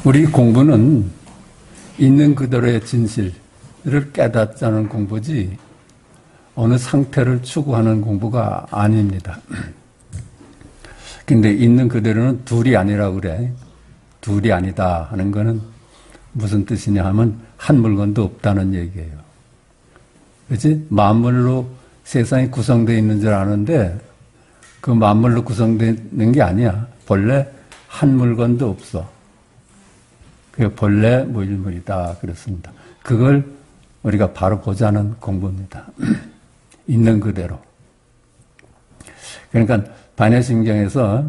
우리 공부는 있는 그대로의 진실을 깨닫자는 공부지 어느 상태를 추구하는 공부가 아닙니다. 근데 있는 그대로는 둘이 아니라고 그래. 둘이 아니다 하는 거는 무슨 뜻이냐 하면 한 물건도 없다는 얘기예요. 그렇지? 만물로 세상이 구성되어 있는 줄 아는데 그 만물로 구성되어 있는 게 아니야. 본래 한 물건도 없어. 그게 본래 무일물이다 그렇습니다. 그걸 우리가 바로 보자는 공부입니다. 있는 그대로. 그러니까 반야심경에서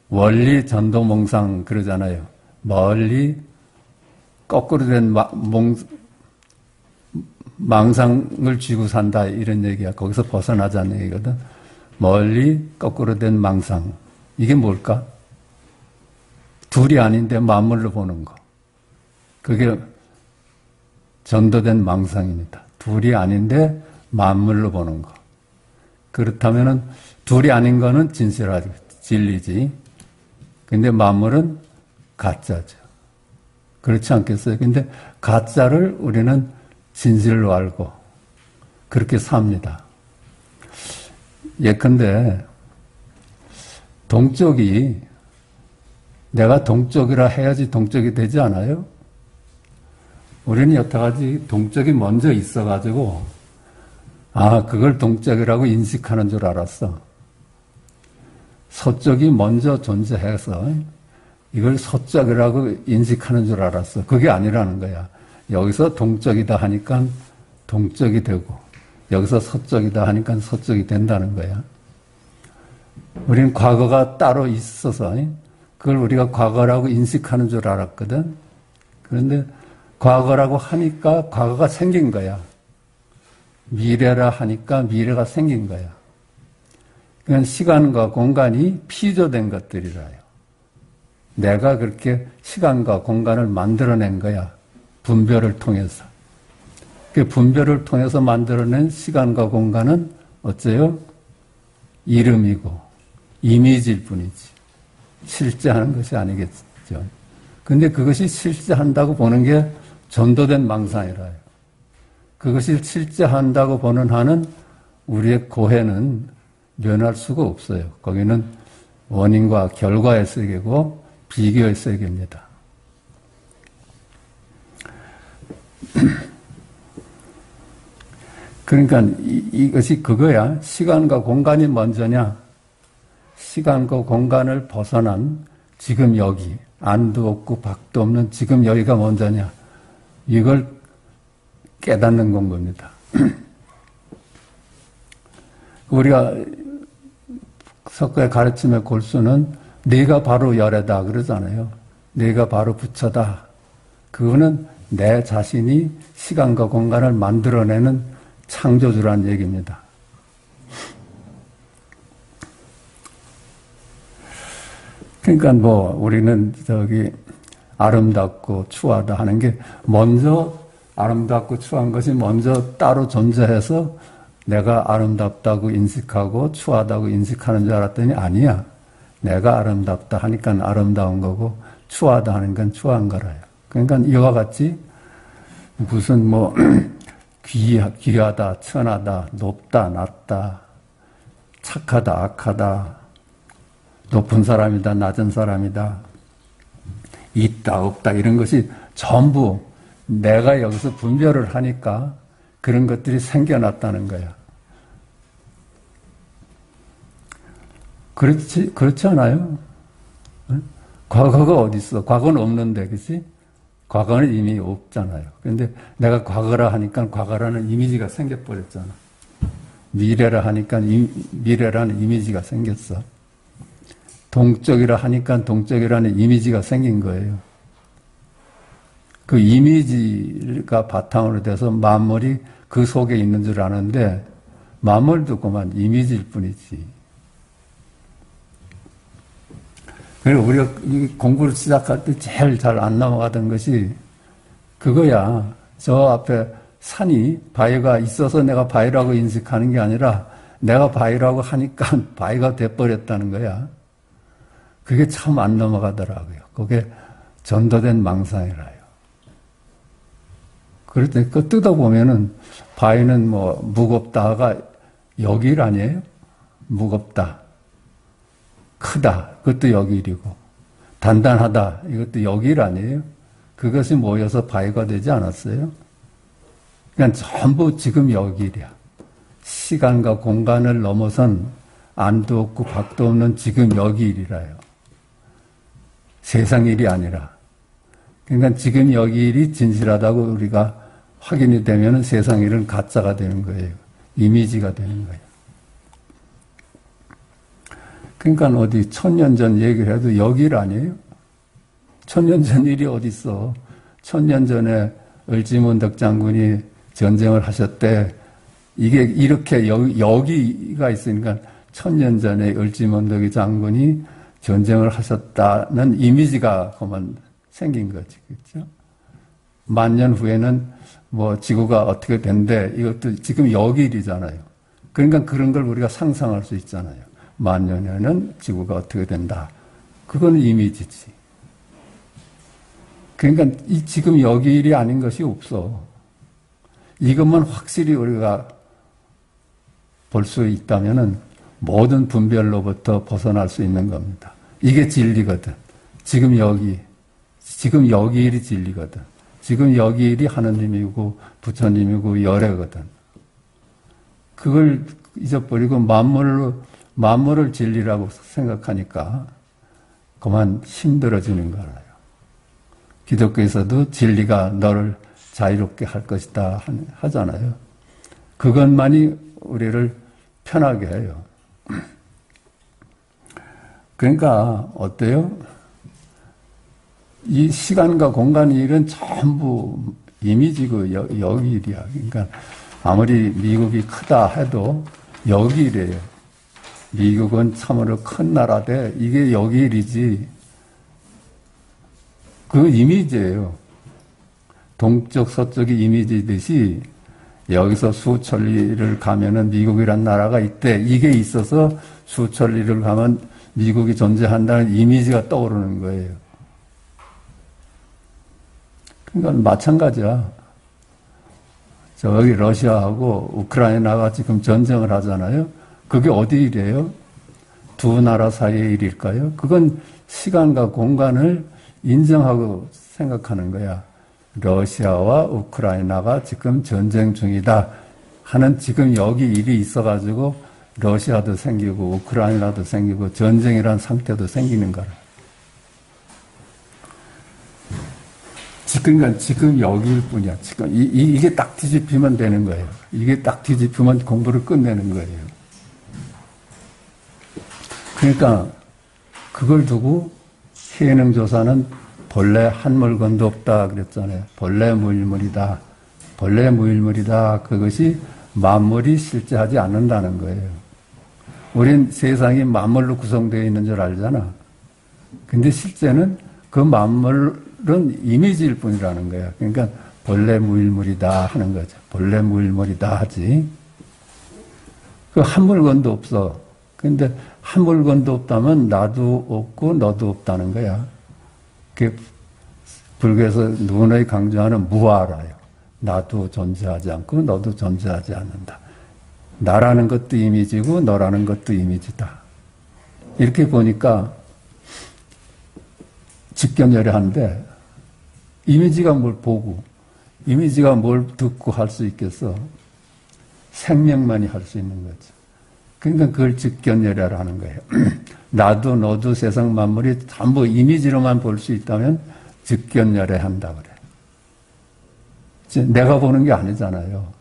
원리 전도몽상 그러잖아요. 멀리 거꾸로 된 망상을 쥐고 산다 이런 얘기야. 거기서 벗어나자는 얘기거든. 멀리 거꾸로 된 망상. 이게 뭘까? 둘이 아닌데 만물로 보는 거. 그게 전도된 망상입니다. 둘이 아닌데 만물로 보는 거. 그렇다면은 둘이 아닌 거는 진실하지, 진리지. 근데 만물은 가짜죠. 그렇지 않겠어요? 근데 가짜를 우리는 진실로 알고 그렇게 삽니다. 예컨대 동쪽이 내가 동쪽이라 해야지 동쪽이 되지 않아요? 우리는 여태까지 동쪽이 먼저 있어가지고 그걸 동쪽이라고 인식하는 줄 알았어. 서쪽이 먼저 존재해서 이걸 서쪽이라고 인식하는 줄 알았어. 그게 아니라는 거야. 여기서 동쪽이다 하니까 동쪽이 되고 여기서 서쪽이다 하니까 서쪽이 된다는 거야. 우리는 과거가 따로 있어서 그걸 우리가 과거라고 인식하는 줄 알았거든. 그런데 과거라고 하니까 과거가 생긴 거야. 미래라 하니까 미래가 생긴 거야. 그건 시간과 공간이 피조된 것들이라요. 내가 그렇게 시간과 공간을 만들어낸 거야. 분별을 통해서. 그 분별을 통해서 만들어낸 시간과 공간은 어째요? 이름이고 이미지일 뿐이지. 실제하는 것이 아니겠죠. 근데 그것이 실제한다고 보는 게 전도된 망상이라요. 그것이 실제한다고 보는 한은 우리의 고해는 면할 수가 없어요. 거기는 원인과 결과의 세계고 비교의 세계입니다. 그러니까 이것이 그거야. 시간과 공간이 먼저냐? 시간과 공간을 벗어난 지금 여기, 안도 없고 밖도 없는 지금 여기가 먼저냐? 이걸 깨닫는 공부입니다. 우리가 석가의 가르침의 골수는 네가 바로 열애다 그러잖아요. 네가 바로 부처다. 그거는 내 자신이 시간과 공간을 만들어내는 창조주란 얘기입니다. 그러니까 우리는 아름답고 추하다 하는 게 먼저 아름답고 추한 것이 먼저 따로 존재해서 내가 아름답다고 인식하고 추하다고 인식하는 줄 알았더니 아니야. 내가 아름답다 하니까 아름다운 거고 추하다 하는 건 추한 거라요. 그러니까 이와 같이 무슨 귀하다, 천하다, 높다, 낮다, 착하다, 악하다, 높은 사람이다, 낮은 사람이다, 있다, 없다 이런 것이 전부 내가 여기서 분별을 하니까 그런 것들이 생겨났다는 거야. 그렇지 않아요? 과거가 어디 있어? 과거는 없는데, 그치? 과거는 이미 없잖아요. 그런데 내가 과거라 하니까 과거라는 이미지가 생겨버렸잖아. 미래라 하니까 미래라는 이미지가 생겼어. 동쪽이라 하니까 동쪽이라는 이미지가 생긴 거예요. 그 이미지가 바탕으로 돼서 만물이 그 속에 있는 줄 아는데 만물도 그만 이미지일 뿐이지. 그리고 우리가 이 공부를 시작할 때 제일 잘 안 넘어가던 것이 그거야. 저 앞에 산이 바위가 있어서 내가 바위라고 인식하는 게 아니라 내가 바위라고 하니까 바위가 돼버렸다는 거야. 그게 참 안 넘어가더라고요. 그게 전도된 망상이라요. 그럴 때 그 뜯어보면은 바위는 뭐 무겁다가 여길 아니에요? 무겁다. 크다. 그것도 여길이고. 단단하다. 이것도 여길 아니에요? 그것이 모여서 바위가 되지 않았어요? 그냥 전부 지금 여길이야. 시간과 공간을 넘어선 안도 없고 밖도 없는 지금 여길이라요. 세상 일이 아니라. 그러니까 지금 여길이 진실하다고 우리가 확인이 되면 세상 일은 가짜가 되는 거예요. 이미지가 되는 거예요. 그러니까 어디 1000년 전 얘기를 해도 여길 아니에요? 1000년 전 일이 어디 있어? 1000년 전에 을지문덕 장군이 전쟁을 하셨대. 이게 이렇게 여기가 있으니까 1000년 전에 을지문덕 장군이 전쟁을 하셨다는 이미지가 그만 생긴 거지, 그렇죠? 10,000년 후에는 뭐 지구가 어떻게 된대. 이것도 지금 여길이잖아요. 그러니까 그런 걸 우리가 상상할 수 있잖아요. 10,000년 후에는 지구가 어떻게 된다. 그거는 이미지지. 그러니까 이 지금 여길이 아닌 것이 없어. 이것만 확실히 우리가 볼 수 있다면은 모든 분별로부터 벗어날 수 있는 겁니다. 이게 진리거든. 지금 여기일이 진리거든. 지금 여기일이 하느님이고 부처님이고 열애거든. 그걸 잊어버리고 만물을 진리라고 생각하니까 그만 힘들어지는 거예요. 기독교에서도 진리가 너를 자유롭게 할 것이다 하잖아요. 그것만이 우리를 편하게 해요. 그러니까 어때요? 이 시간과 공간 일은 전부 이미지고 여기일이야. 그러니까 아무리 미국이 크다 해도 여기일이에요. 미국은 참으로 큰 나라인데 이게 여기일이지. 그 이미지예요. 동쪽 서쪽이 이미지듯이 여기서 수천리를 가면은 미국이란 나라가 있대. 이게 있어서 수천리를 가면 미국이 존재한다는 이미지가 떠오르는 거예요. 그러니까 마찬가지야. 저기 러시아하고 우크라이나가 지금 전쟁을 하잖아요. 그게 어디 일이에요? 두 나라 사이의 일일까요? 그건 시간과 공간을 인정하고 생각하는 거야. 러시아와 우크라이나가 지금 전쟁 중이다 하는 지금 여기 일이 있어가지고 러시아도 생기고 우크라이나도 생기고 전쟁이란 상태도 생기는 거라. 지금 여기일 뿐이야. 지금 이게 딱 뒤집히면 되는 거예요. 이게 딱 뒤집히면 공부를 끝내는 거예요. 그러니까 그걸 두고 해능조사는 본래 한 물건도 없다 그랬잖아요. 본래 무일물이다. 본래 무일물이다. 그것이 만물이 실제하지 않는다는 거예요. 우린 세상이 만물로 구성되어 있는 줄 알잖아. 근데 실제는 그 만물은 이미지일 뿐이라는 거야. 그러니까 본래 무일물이다 하는 거죠. 본래 무일물이다 하지. 그 한 물건도 없어. 근데 한 물건도 없다면 나도 없고 너도 없다는 거야. 그 불교에서 누누이 강조하는 무아라요. 나도 존재하지 않고 너도 존재하지 않는다. 나라는 것도 이미지고 너라는 것도 이미지다. 이렇게 보니까 직견열애한데 이미지가 뭘 보고 이미지가 뭘 듣고 할 수 있겠어. 생명만이 할 수 있는 거죠. 그러니까 그걸 직견열애라는 거예요. 나도 너도 세상 만물이 전부 이미지로만 볼 수 있다면 직견열애한다 그래. 내가 보는 게 아니잖아요.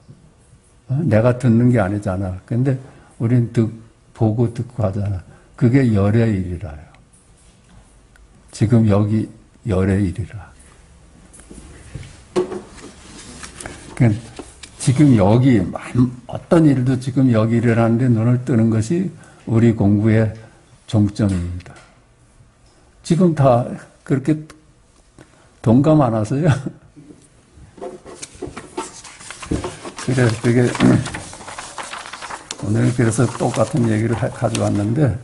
내가 듣는 게 아니잖아. 근데 우린 보고 듣고 하잖아. 그게 열의 일이라요. 지금 여기 열의 일이라. 그러니까 지금 여기 어떤 일도 지금 여기 일어나는데 눈을 뜨는 것이 우리 공부의 종점입니다. 지금 다 그렇게 동감 안 하세요? 그래, 그게 오늘 그래서 똑같은 얘기를 가져왔는데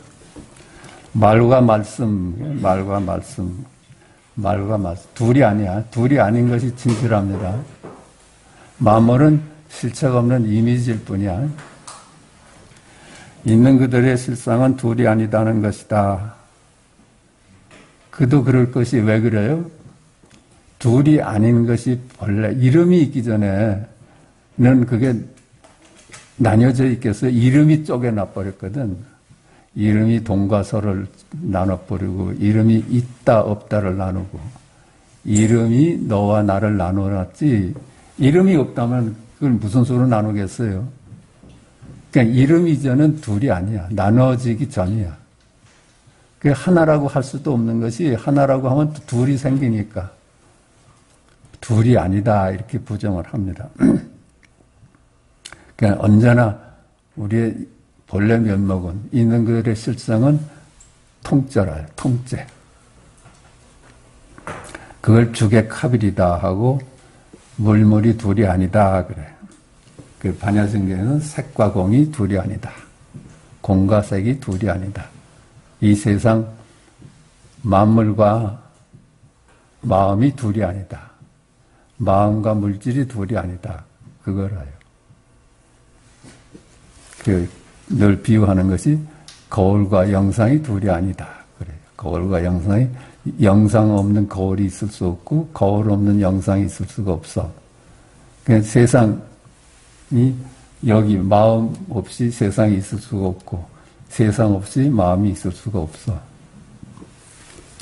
말과 말씀, 말과 말씀, 말과 말씀. 둘이 아니야. 둘이 아닌 것이 진실합니다. 만물은 실체가 없는 이미지일 뿐이야. 있는 그들의 실상은 둘이 아니다는 것이다. 그도 그럴 것이 왜 그래요? 둘이 아닌 것이 본래 이름이 있기 전에는 그게 나뉘어져 있겠어요. 이름이 쪼개놔 버렸거든. 이름이 동과 서를 나눠버리고 이름이 있다 없다를 나누고 이름이 너와 나를 나눠놨지 이름이 없다면 그걸 무슨 수로 나누겠어요? 그러니까 이름 이전은 둘이 아니야. 나눠지기 전이야. 그 하나라고 할 수도 없는 것이 하나라고 하면 둘이 생기니까 둘이 아니다 이렇게 부정을 합니다. 그러니까 언제나 우리의 본래 면목은 있는 그들의 실상은 통째라요. 통째. 그걸 주객합일이다 하고 물물이 둘이 아니다 그래. 그 반야성경에는 색과 공이 둘이 아니다. 공과 색이 둘이 아니다. 이 세상 만물과 마음이 둘이 아니다. 마음과 물질이 둘이 아니다. 그거라요. 늘 비유하는 것이 거울과 영상이 둘이 아니다. 그래요. 거울과 영상이 영상 없는 거울이 있을 수 없고 거울 없는 영상이 있을 수가 없어. 그러니까 세상이 여기 마음 없이 세상이 있을 수가 없고 세상 없이 마음이 있을 수가 없어.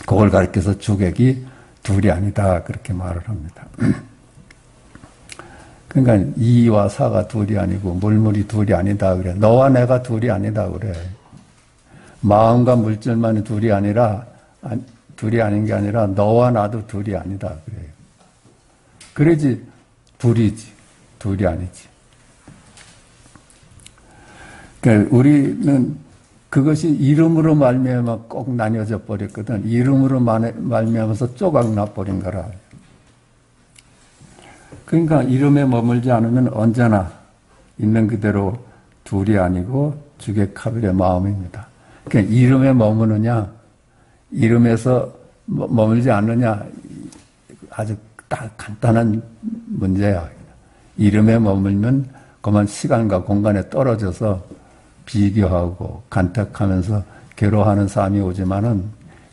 그걸 가리켜서 주객이 둘이 아니다 그렇게 말을 합니다. 그러니까 이와 사가 둘이 아니고 물물이 둘이 아니다 그래. 너와 내가 둘이 아니다 그래. 마음과 물질만이 둘이 아니라 둘이 아닌 게 아니라 너와 나도 둘이 아니다 그래요. 그래야지 둘이지 둘이 아니지. 그러니까 우리는 그것이 이름으로 말미암아 꼭 나뉘어져 버렸거든. 이름으로 말미암아서 조각나 버린 거라. 그러니까 이름에 머물지 않으면 언제나 있는 그대로 둘이 아니고 주객합일의 마음입니다. 그러니까 이름에 머무느냐, 이름에서 머물지 않느냐, 아주 딱 간단한 문제야. 이름에 머물면 그만 시간과 공간에 떨어져서 비교하고 간택하면서 괴로워하는 삶이 오지만은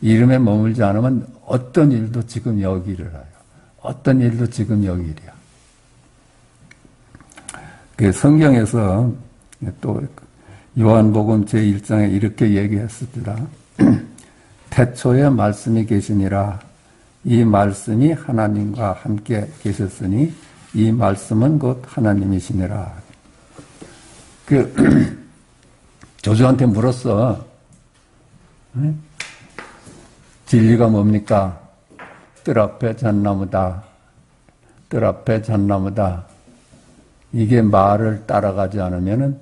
이름에 머물지 않으면 어떤 일도 지금 여기를 해요. 어떤 일도 지금 여기 일이야. 그 성경에서 또 요한복음 제1장에 이렇게 얘기했습니다. 태초에 말씀이 계시니라. 이 말씀이 하나님과 함께 계셨으니 이 말씀은 곧 하나님이시니라. 조주한테 물었어. 진리가 뭡니까? 뜰 앞에 잣나무다. 뜰 앞에 잣나무다. 이게 말을 따라가지 않으면은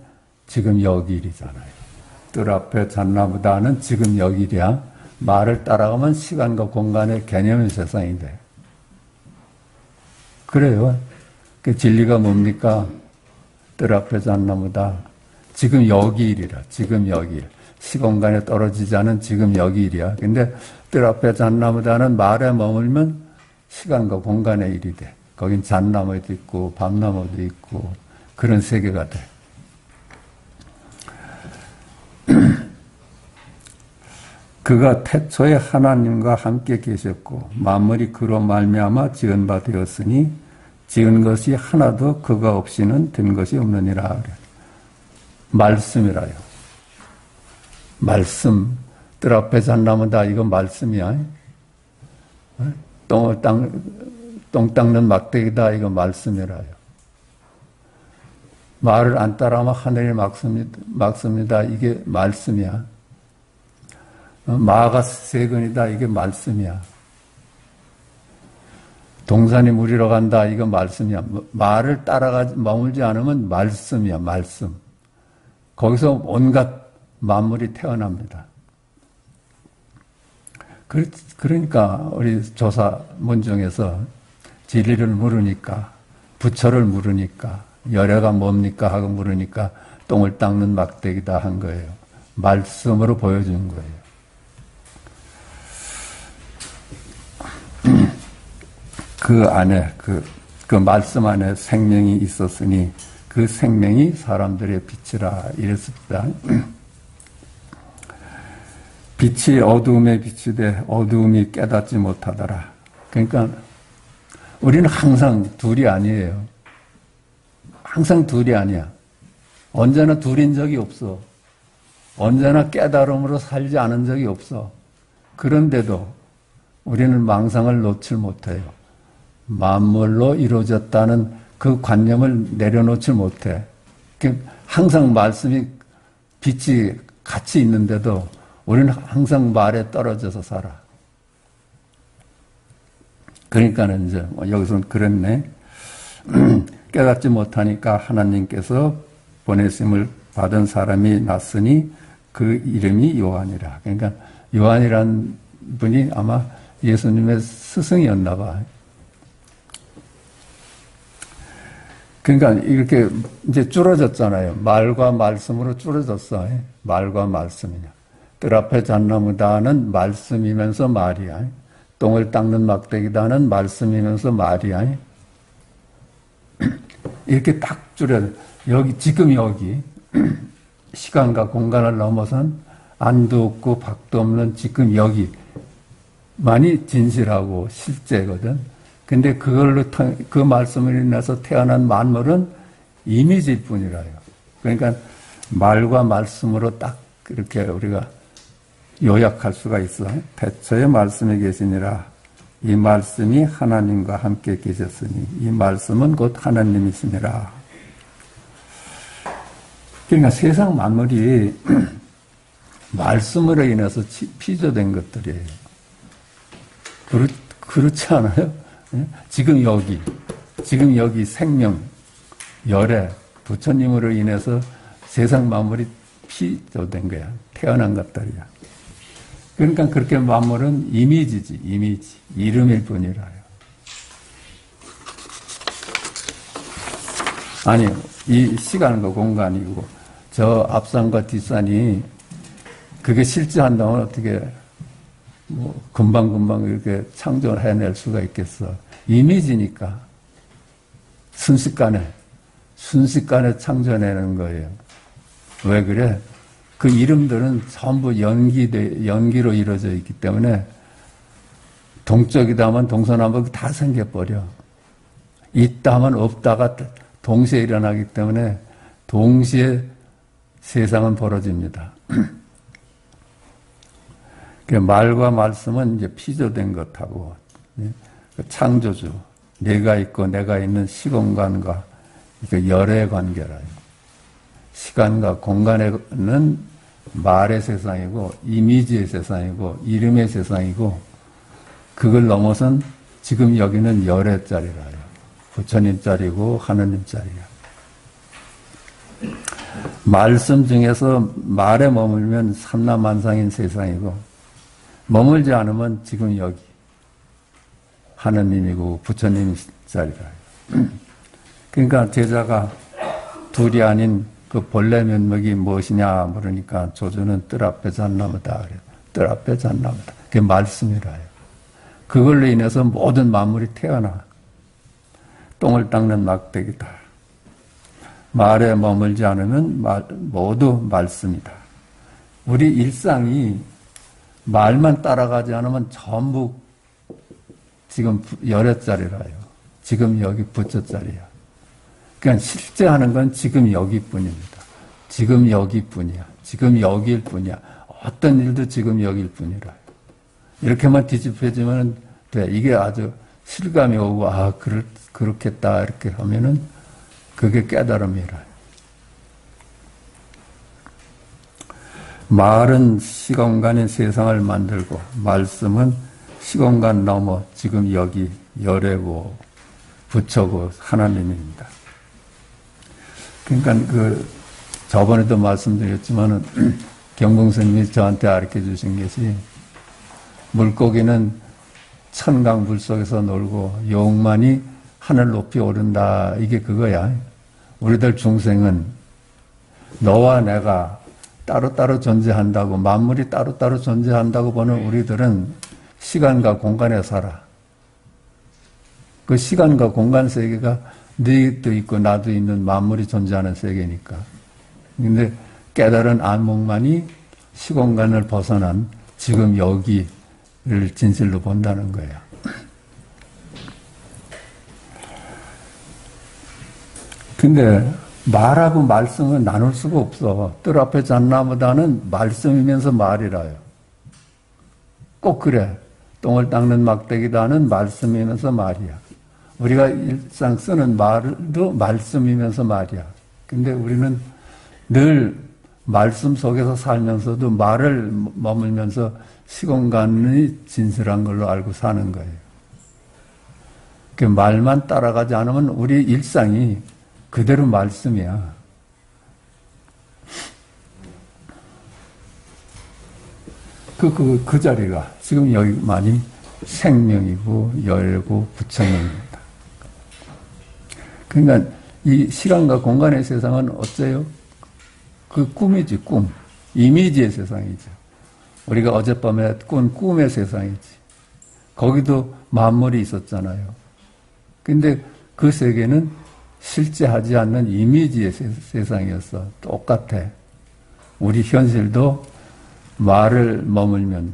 지금 여기 일이잖아요. 뜰 앞에 잣나무다는 지금 여기 일이야. 말을 따라가면 시간과 공간의 개념의 세상이 돼. 그래요. 그 진리가 뭡니까? 뜰 앞에 잣나무다. 지금 여기 일이라. 지금 여기 일. 시공간에 떨어지지 않은 지금 여기 일이야. 근데 뜰 앞에 잣나무다는 말에 머물면 시간과 공간의 일이 돼. 거긴 잣나무도 있고 밤나무도 있고 그런 세계가 돼. 그가 태초에 하나님과 함께 계셨고 만물이 그로 말미암아 지은 바 되었으니 지은 것이 하나도 그가 없이는 된 것이 없느니라. 그래. 말씀이라요. 말씀. 뜰 앞에 잣나무다. 이건 말씀이야. 똥 닦는 막대기다. 이거 말씀이라요. 말을 안 따라하면 하늘이 막습니다. 이게 말씀이야. 마가 세근이다. 이게 말씀이야. 동산이 물이러 간다. 이거 말씀이야. 말을 따라가지 머물지 않으면 말씀이야. 말씀. 거기서 온갖 만물이 태어납니다. 그러니까 우리 조사 문중에서 진리를 물으니까 부처를 물으니까 열애가 뭡니까 하고 물으니까 똥을 닦는 막대기다 한 거예요. 말씀으로 보여준 거예요. 그 안에 그 말씀 안에 생명이 있었으니 그 생명이 사람들의 빛이라 이랬습니다. 빛이 어두움에 비치되 어두움이 깨닫지 못하더라. 그러니까 우리는 항상 둘이 아니에요. 항상 둘이 아니야. 언제나 둘인 적이 없어. 언제나 깨달음으로 살지 않은 적이 없어. 그런데도 우리는 망상을 놓칠 못해요. 만물로 이루어졌다는 그 관념을 내려놓질 못해. 항상 말씀이 빛이 같이 있는데도 우리는 항상 말에 떨어져서 살아. 그러니까는 이제 여기서는 그랬네. 깨닫지 못하니까 하나님께서 보내심을 받은 사람이 났으니 그 이름이 요한이라. 그러니까 요한이란 분이 아마 예수님의 스승이었나 봐. 그러니까 이렇게 이제 줄어졌잖아요. 말과 말씀으로 줄어졌어. 말과 말씀이냐. 뜰 앞에 잣나무다는 말씀이면서 말이야. 똥을 닦는 막대기다는 말씀이면서 말이야. 이렇게 딱 줄여져. 지금 여기 시간과 공간을 넘어선 안도 없고 밖도 없는 지금 여기만이 진실하고 실제거든. 근데 그 말씀을 인해서 태어난 만물은 이미지일 뿐이라요. 그러니까 말과 말씀으로 딱 이렇게 우리가 요약할 수가 있어. 태초에 말씀이 계시니라. 이 말씀이 하나님과 함께 계셨으니 이 말씀은 곧 하나님이시니라. 그러니까 세상 만물이 말씀으로 인해서 피조된 것들이에요. 그렇지 않아요? 지금 여기 생명, 열애, 부처님으로 인해서 세상 만물이 피조된 거야. 태어난 것들이야. 그러니까 그렇게 만물은 이미지지, 이미지. 이름일 뿐이라요. 아니, 이 시간과 공간이고, 저 앞산과 뒷산이 그게 실제한다면 어떻게, 금방금방 이렇게 창조를 해낼 수가 있겠어. 이미지니까. 순식간에 창조해내는 거예요. 왜 그래? 그 이름들은 전부 연기로 이루어져 있기 때문에 동쪽이다 하면 동서남북 다 생겨버려. 있다 하면 없다가 동시에 일어나기 때문에 동시에 세상은 벌어집니다. 말과 말씀은 이제 피조된 것하고 창조주, 내가 있고 내가 있는 시공간과 열의 관계라요. 시간과 공간에는 말의 세상이고 이미지의 세상이고 이름의 세상이고 그걸 넘어선 지금 여기는 열의 자리라요. 부처님 자리고 하느님 자리야. 말씀 중에서 말에 머물면 삼라만상인 세상이고 머물지 않으면 지금 여기 하느님이고 부처님 자리라요. 그러니까 제자가 둘이 아닌 그 본래 면목이 무엇이냐 물으니까 조주는 뜰 앞에 잣나무다 그래요. 뜰 앞에 잣나무다. 그게 말씀이라요. 그걸로 인해서 모든 만물이 태어나. 똥을 닦는 막대기다. 말에 머물지 않으면 모두 말씀이다. 우리 일상이 말만 따라가지 않으면 전부 지금 열애짜리라요. 지금 여기 부처짜리야. 그러니까 실제 하는 건 지금 여기뿐입니다. 지금 여기뿐이야. 지금 여기일 뿐이야. 어떤 일도 지금 여기일 뿐이라. 이렇게만 뒤집혀지면 돼. 이게 아주 실감이 오고 그렇겠다 이렇게 하면은 그게 깨달음이라. 말은 시공간인 세상을 만들고 말씀은 시공간 넘어 지금 여기 열애고 부처고 하나님입니다. 그러니까 저번에도 말씀드렸지만은 경봉스님이 저한테 가르쳐 주신 것이 물고기는 천강 물 속에서 놀고 용만이 하늘 높이 오른다. 이게 그거야. 우리들 중생은 너와 내가 따로따로 존재한다고 만물이 따로따로 존재한다고 보는 우리들은 시간과 공간에 살아. 그 시간과 공간 세계가 너도 있고 나도 있는 만물이 존재하는 세계니까. 근데 깨달은 안목만이 시공간을 벗어난 지금 여기를 진실로 본다는 거예요. 근데 말하고 말씀은 나눌 수가 없어. 뜰 앞에 잣나무다는 말씀이면서 말이라요. 꼭 그래. 똥을 닦는 막대기다는 말씀이면서 말이야. 우리가 일상 쓰는 말도 말씀이면서 말이야. 근데 우리는 늘 말씀 속에서 살면서도 말을 머물면서 시공간이 진실한 걸로 알고 사는 거예요. 그 말만 따라가지 않으면 우리 일상이 그대로 말씀이야. 그 자리가 지금 여기만이 생명이고 열고 부처명입니다. 그러니까 이 시간과 공간의 세상은 어째요? 그 꿈이지, 꿈. 이미지의 세상이죠. 우리가 어젯밤에 꾼 꿈의 세상이지. 거기도 만물이 있었잖아요. 근데 그 세계는 실제 하지 않는 이미지의 세상이었어. 똑같아. 우리 현실도 말을 머물면,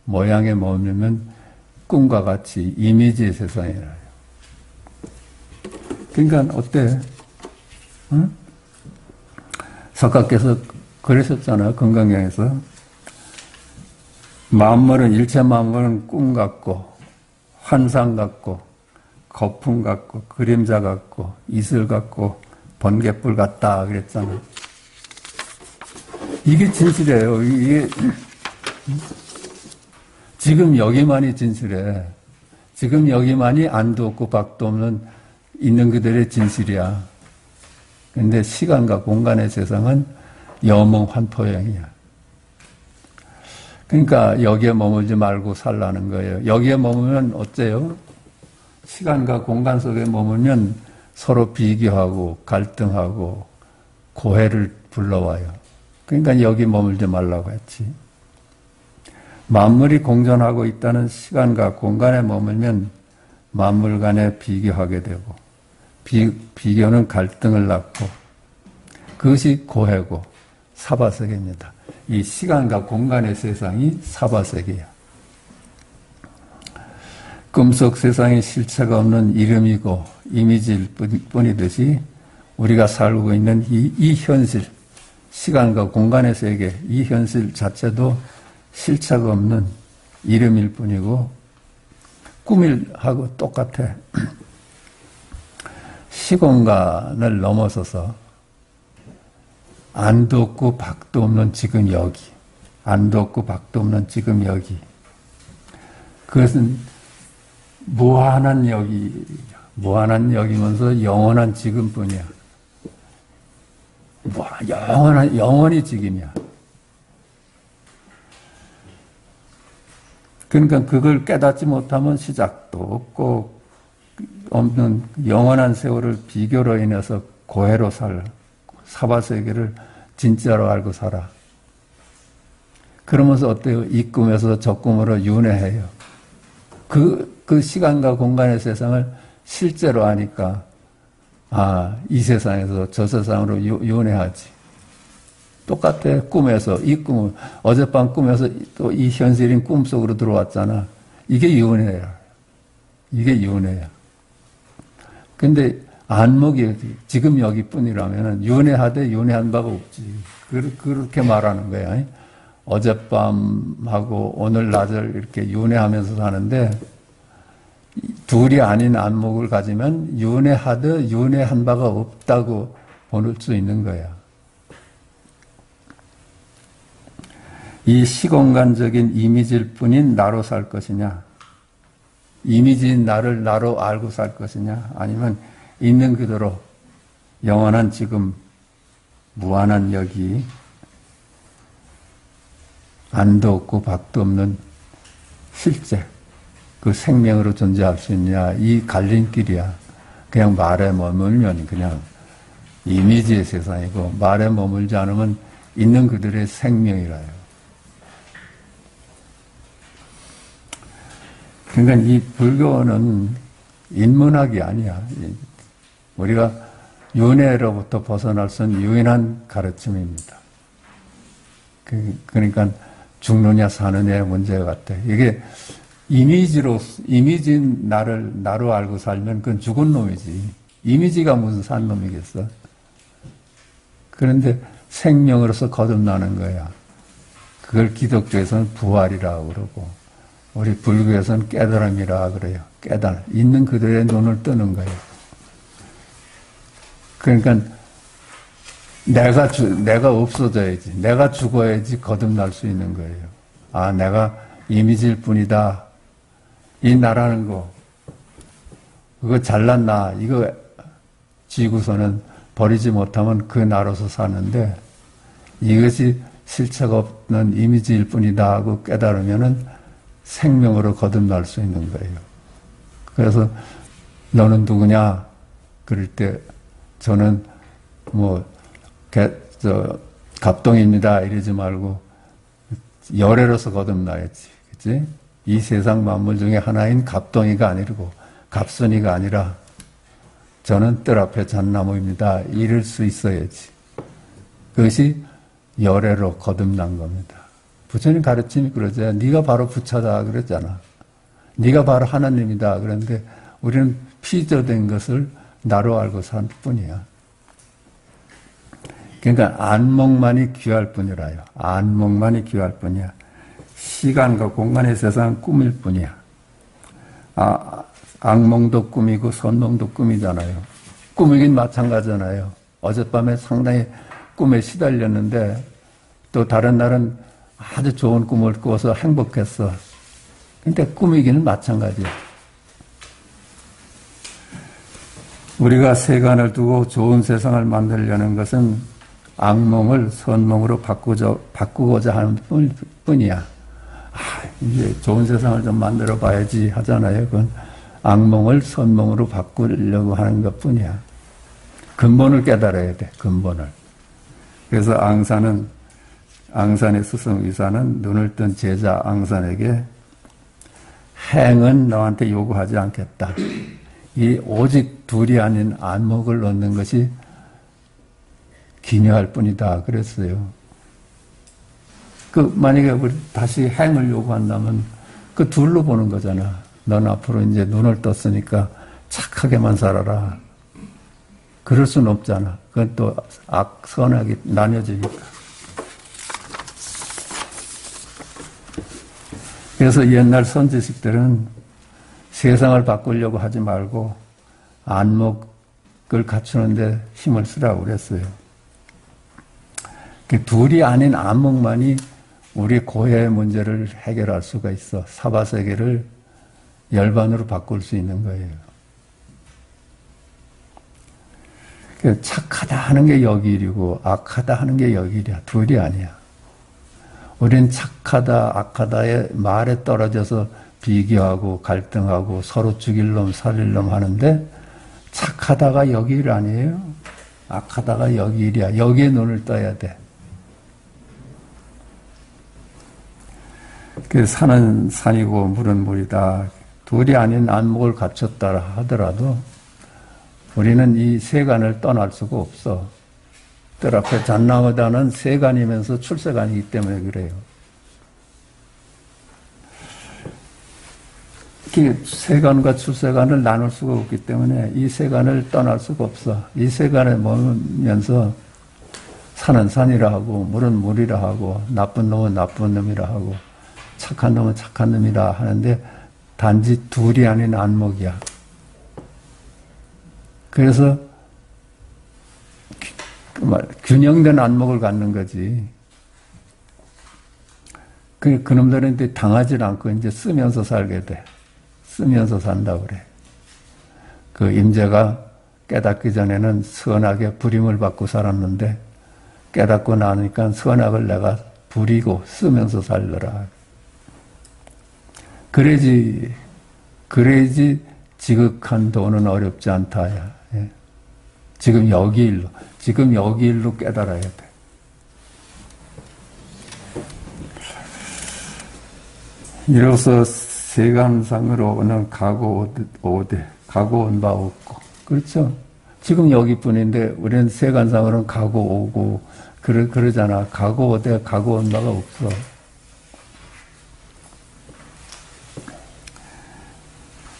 모양에 머물면 꿈과 같이 이미지의 세상이라요. 그러니까 어때? 응? 석가께서 그러셨잖아요. 건강경에서. 만물은, 일체 만물은 꿈 같고, 환상 같고, 거품 같고, 그림자 같고, 이슬 같고, 번갯불 같다 그랬잖아요. 이게 진실이에요. 이게 지금 여기만이 진실해. 지금 여기만이 안도 없고 박도 없는 있는 그들의 진실이야. 근데 시간과 공간의 세상은 여몽환토형이야. 그러니까 여기에 머물지 말고 살라는 거예요. 여기에 머물면 어째요? 시간과 공간 속에 머물면 서로 비교하고 갈등하고 고해를 불러와요. 그러니까 여기 머물지 말라고 했지. 만물이 공존하고 있다는 시간과 공간에 머물면 만물 간에 비교하게 되고 비교는 갈등을 낳고 그것이 고해고 사바세계입니다. 이 시간과 공간의 세상이 사바세계야. 꿈속 세상에 실체가 없는 이름이고 이미지일 뿐이듯이 우리가 살고 있는 이 현실, 시간과 공간의 세계, 이 현실 자체도 실체가 없는 이름일 뿐이고 꿈일하고 똑같아. 시공간을 넘어서서 안도 없고 박도 없는 지금 여기, 안도 없고 박도 없는 지금 여기. 그것은 무한한 여기, 무한한 여기면서 영원한 지금뿐이야. 영원히 지금이야. 그러니까 그걸 깨닫지 못하면 시작도 없고 없는 영원한 세월을 비교로 인해서 고해로 살아. 사바세계를 진짜로 알고 살아. 그러면서 어때요? 이 꿈에서 저 꿈으로 윤회해요. 그 시간과 공간의 세상을 실제로 아니까 이 세상에서 저 세상으로 윤회하지. 똑같아. 꿈에서 이 꿈을 어젯밤 꿈에서 또 이 현실인 꿈속으로 들어왔잖아. 이게 윤회야. 이게 윤회야. 근데 안목이 지금 여기뿐이라면 윤회하되 윤회한 바가 없지. 그렇게 말하는 거야. 어젯밤하고 오늘 낮을 이렇게 윤회하면서 사는데 둘이 아닌 안목을 가지면 윤회하듯 윤회한 바가 없다고 볼 수 있는 거야. 이 시공간적인 이미지일 뿐인 나로 살 것이냐, 이미지인 나를 나로 알고 살 것이냐, 아니면 있는 그대로 영원한 지금, 무한한 여기, 안도 없고 박도 없는 실제, 그 생명으로 존재할 수 있냐, 이 갈림길이야. 그냥 말에 머물면 그냥 이미지의 세상이고, 말에 머물지 않으면 있는 그들의 생명이라요. 그러니까 이 불교는 인문학이 아니야. 우리가 윤회로부터 벗어날 수 있는 유인한 가르침입니다. 그러니까 죽느냐 사느냐의 문제 같아. 이게 이미지인 나로 알고 살면 그건 죽은 놈이지. 이미지가 무슨 산 놈이겠어. 그런데 생명으로서 거듭나는 거야. 그걸 기독교에서는 부활이라고 그러고, 우리 불교에서는 깨달음이라고 그래요. 깨달음. 있는 그들의 눈을 뜨는 거예요. 그러니까 내가 없어져야지. 내가 죽어야지 거듭날 수 있는 거예요. 아, 내가 이미지일 뿐이다. 이 나라는 거, 그거 잘난 나, 이거 지구서는 버리지 못하면 그 나로서 사는데, 이것이 실체가 없는 이미지일 뿐이다 하고 깨달으면은 생명으로 거듭날 수 있는 거예요. 그래서 너는 누구냐? 그럴 때 저는 갑동입니다. 이러지 말고 열애로서 거듭나야지. 그치? 이 세상 만물 중에 하나인 갑동이가 아니고 갑순이가 아니라 저는 뜰 앞에 잣나무입니다. 이럴 수 있어야지. 그것이 열애로 거듭난 겁니다. 부처님 가르침이 그러죠. 네가 바로 부처다 그랬잖아. 네가 바로 하나님이다. 그런데 우리는 피조된 것을 나로 알고 산 뿐이야. 그러니까 안목만이 귀할 뿐이라요. 안목만이 귀할 뿐이야. 시간과 공간의 세상 꿈일 뿐이야. 악몽도 꿈이고 선몽도 꿈이잖아요. 꿈이긴 마찬가지잖아요. 어젯밤에 상당히 꿈에 시달렸는데 또 다른 날은 아주 좋은 꿈을 꾸어서 행복했어. 근데 꿈이기는 마찬가지야. 우리가 세간을 두고 좋은 세상을 만들려는 것은 악몽을 선몽으로 바꾸고자 하는 뿐이야. 이제 좋은 세상을 좀 만들어 봐야지 하잖아요. 그건 악몽을 선몽으로 바꾸려고 하는 것 뿐이야. 근본을 깨달아야 돼, 근본을. 그래서 앙산의 스승 의사는 눈을 뜬 제자 앙산에게 행은 너한테 요구하지 않겠다. 이 오직 둘이 아닌 안목을 얻는 것이 기여할 뿐이다. 그랬어요. 만약에 우리 다시 행을 요구한다면 그 둘로 보는 거잖아. 넌 앞으로 이제 눈을 떴으니까 착하게만 살아라. 그럴 수는 없잖아. 그건 또 선악이 나뉘어지니까. 그래서 옛날 선지식들은 세상을 바꾸려고 하지 말고 안목을 갖추는데 힘을 쓰라고 그랬어요. 둘이 아닌 안목만이 우리 고해의 문제를 해결할 수가 있어. 사바세계를 열반으로 바꿀 수 있는 거예요. 착하다 하는 게 여기일이고 악하다 하는 게 여기일이야. 둘이 아니야. 우린 착하다 악하다의 말에 떨어져서 비교하고 갈등하고 서로 죽일 놈 살릴 놈 하는데 착하다가 여기일 아니에요. 악하다가 여기일이야. 여기에 눈을 떠야 돼. 산은 산이고 물은 물이다. 둘이 아닌 안목을 갖췄다 하더라도 우리는 이 세간을 떠날 수가 없어. 뜰 앞에 잣나무다는 세간이면서 출세간이기 때문에 그래요. 세간과 출세간을 나눌 수가 없기 때문에 이 세간을 떠날 수가 없어. 이 세간에 머물면서 산은 산이라 하고 물은 물이라 하고 나쁜 놈은 나쁜 놈이라 하고 착한 놈은 착한 놈이라 하는데 단지 둘이 아닌 안목이야. 그래서 균형된 안목을 갖는 거지. 그놈들은 이제 당하지 않고 이제 쓰면서 살게 돼. 쓰면서 산다고 그래. 임재가 깨닫기 전에는 선악의 부림을 받고 살았는데 깨닫고 나니까 선악을 내가 부리고 쓰면서 살더라. 그래야지 지극한 도는 어렵지 않다야. 예. 지금 여기 일로 깨달아야 돼. 이로써 세간상으로는 가고 오되 가고 온 바 없고. 그렇죠? 지금 여기뿐인데 우리는 세간상으로는 가고 오고 그러잖아. 가고 오되 가고 온 바가 없어.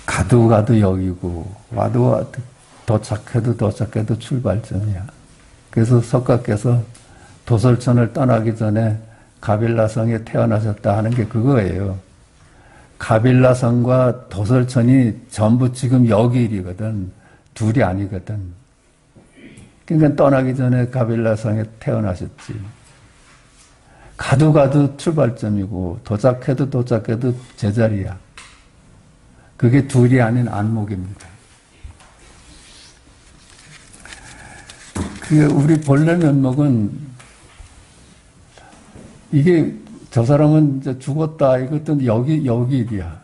가도 가도 여기고 와도 와도 도착해도 출발점이야. 그래서 석가께서 도솔천을 떠나기 전에 가빌라성에 태어나셨다 하는 게 그거예요. 가빌라성과 도솔천이 전부 지금 여기 일이거든. 둘이 아니거든. 그러니까 떠나기 전에 가빌라성에 태어나셨지. 가도 출발점이고 도착해도 제자리야. 그게 둘이 아닌 안목입니다. 그 우리 본래 면목은 이게 저 사람은 이제 죽었다 이것도 여기 일이야.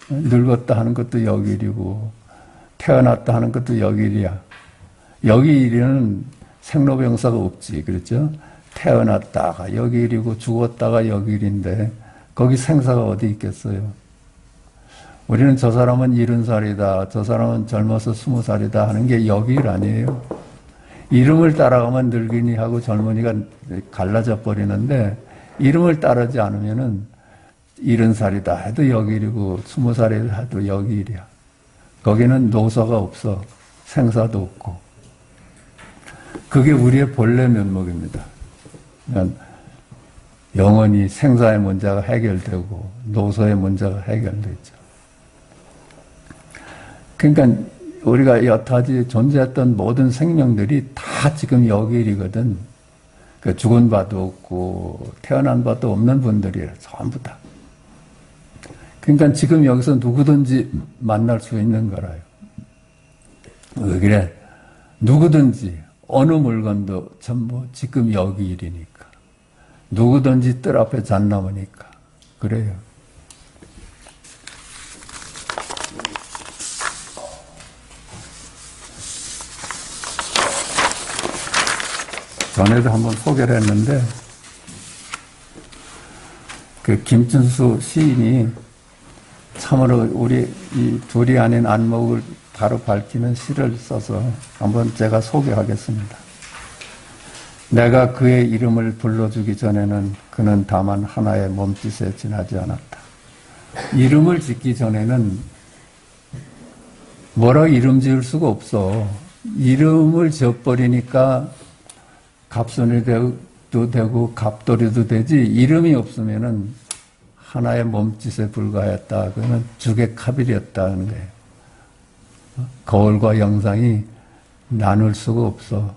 늙었다 하는 것도 여기 일이고 태어났다 하는 것도 여기 일이야. 여기 일에는 생로병사가 없지. 그렇죠? 태어났다가 여기 일이고 죽었다가 여기 일인데 거기 생사가 어디 있겠어요? 우리는 저 사람은 70살이다. 저 사람은 젊어서 20살이다 하는 게 여기 일 아니에요. 이름을 따라가면 늙은이하고 젊은이가 갈라져 버리는데 이름을 따르지 않으면은 70살이다 해도 여기 일이고 20살이다 해도 여기 일이야. 거기는 노서가 없어. 생사도 없고. 그게 우리의 본래 면목입니다. 그러니까 영원히 생사의 문제가 해결되고 노서의 문제가 해결되죠. 그러니까 우리가 여타지 존재했던 모든 생명들이 다 지금 여기 일이거든. 그 죽은 바도 없고 태어난 바도 없는 분들이에요. 전부 다. 그러니까 지금 여기서 누구든지 만날 수 있는 거라요. 왜 그래? 누구든지 어느 물건도 전부 지금 여기 일이니까. 누구든지 뜰 앞에 잣나무니까. 그래요. 전에도 한번 소개를 했는데 그 김춘수 시인이 참으로 우리 이 둘이 아닌 안목을 바로 밝히는 시를 써서 한번 제가 소개하겠습니다. 내가 그의 이름을 불러주기 전에는 그는 다만 하나의 몸짓에 지나지 않았다. 이름을 짓기 전에는 뭐라 이름 지을 수가 없어. 이름을 지어버리니까 갑손이도 되고 갑돌이도 되지 이름이 없으면은 하나의 몸짓에 불과했다. 그러면 주객합일이었다는 거예요. 거울과 영상이 나눌 수가 없어.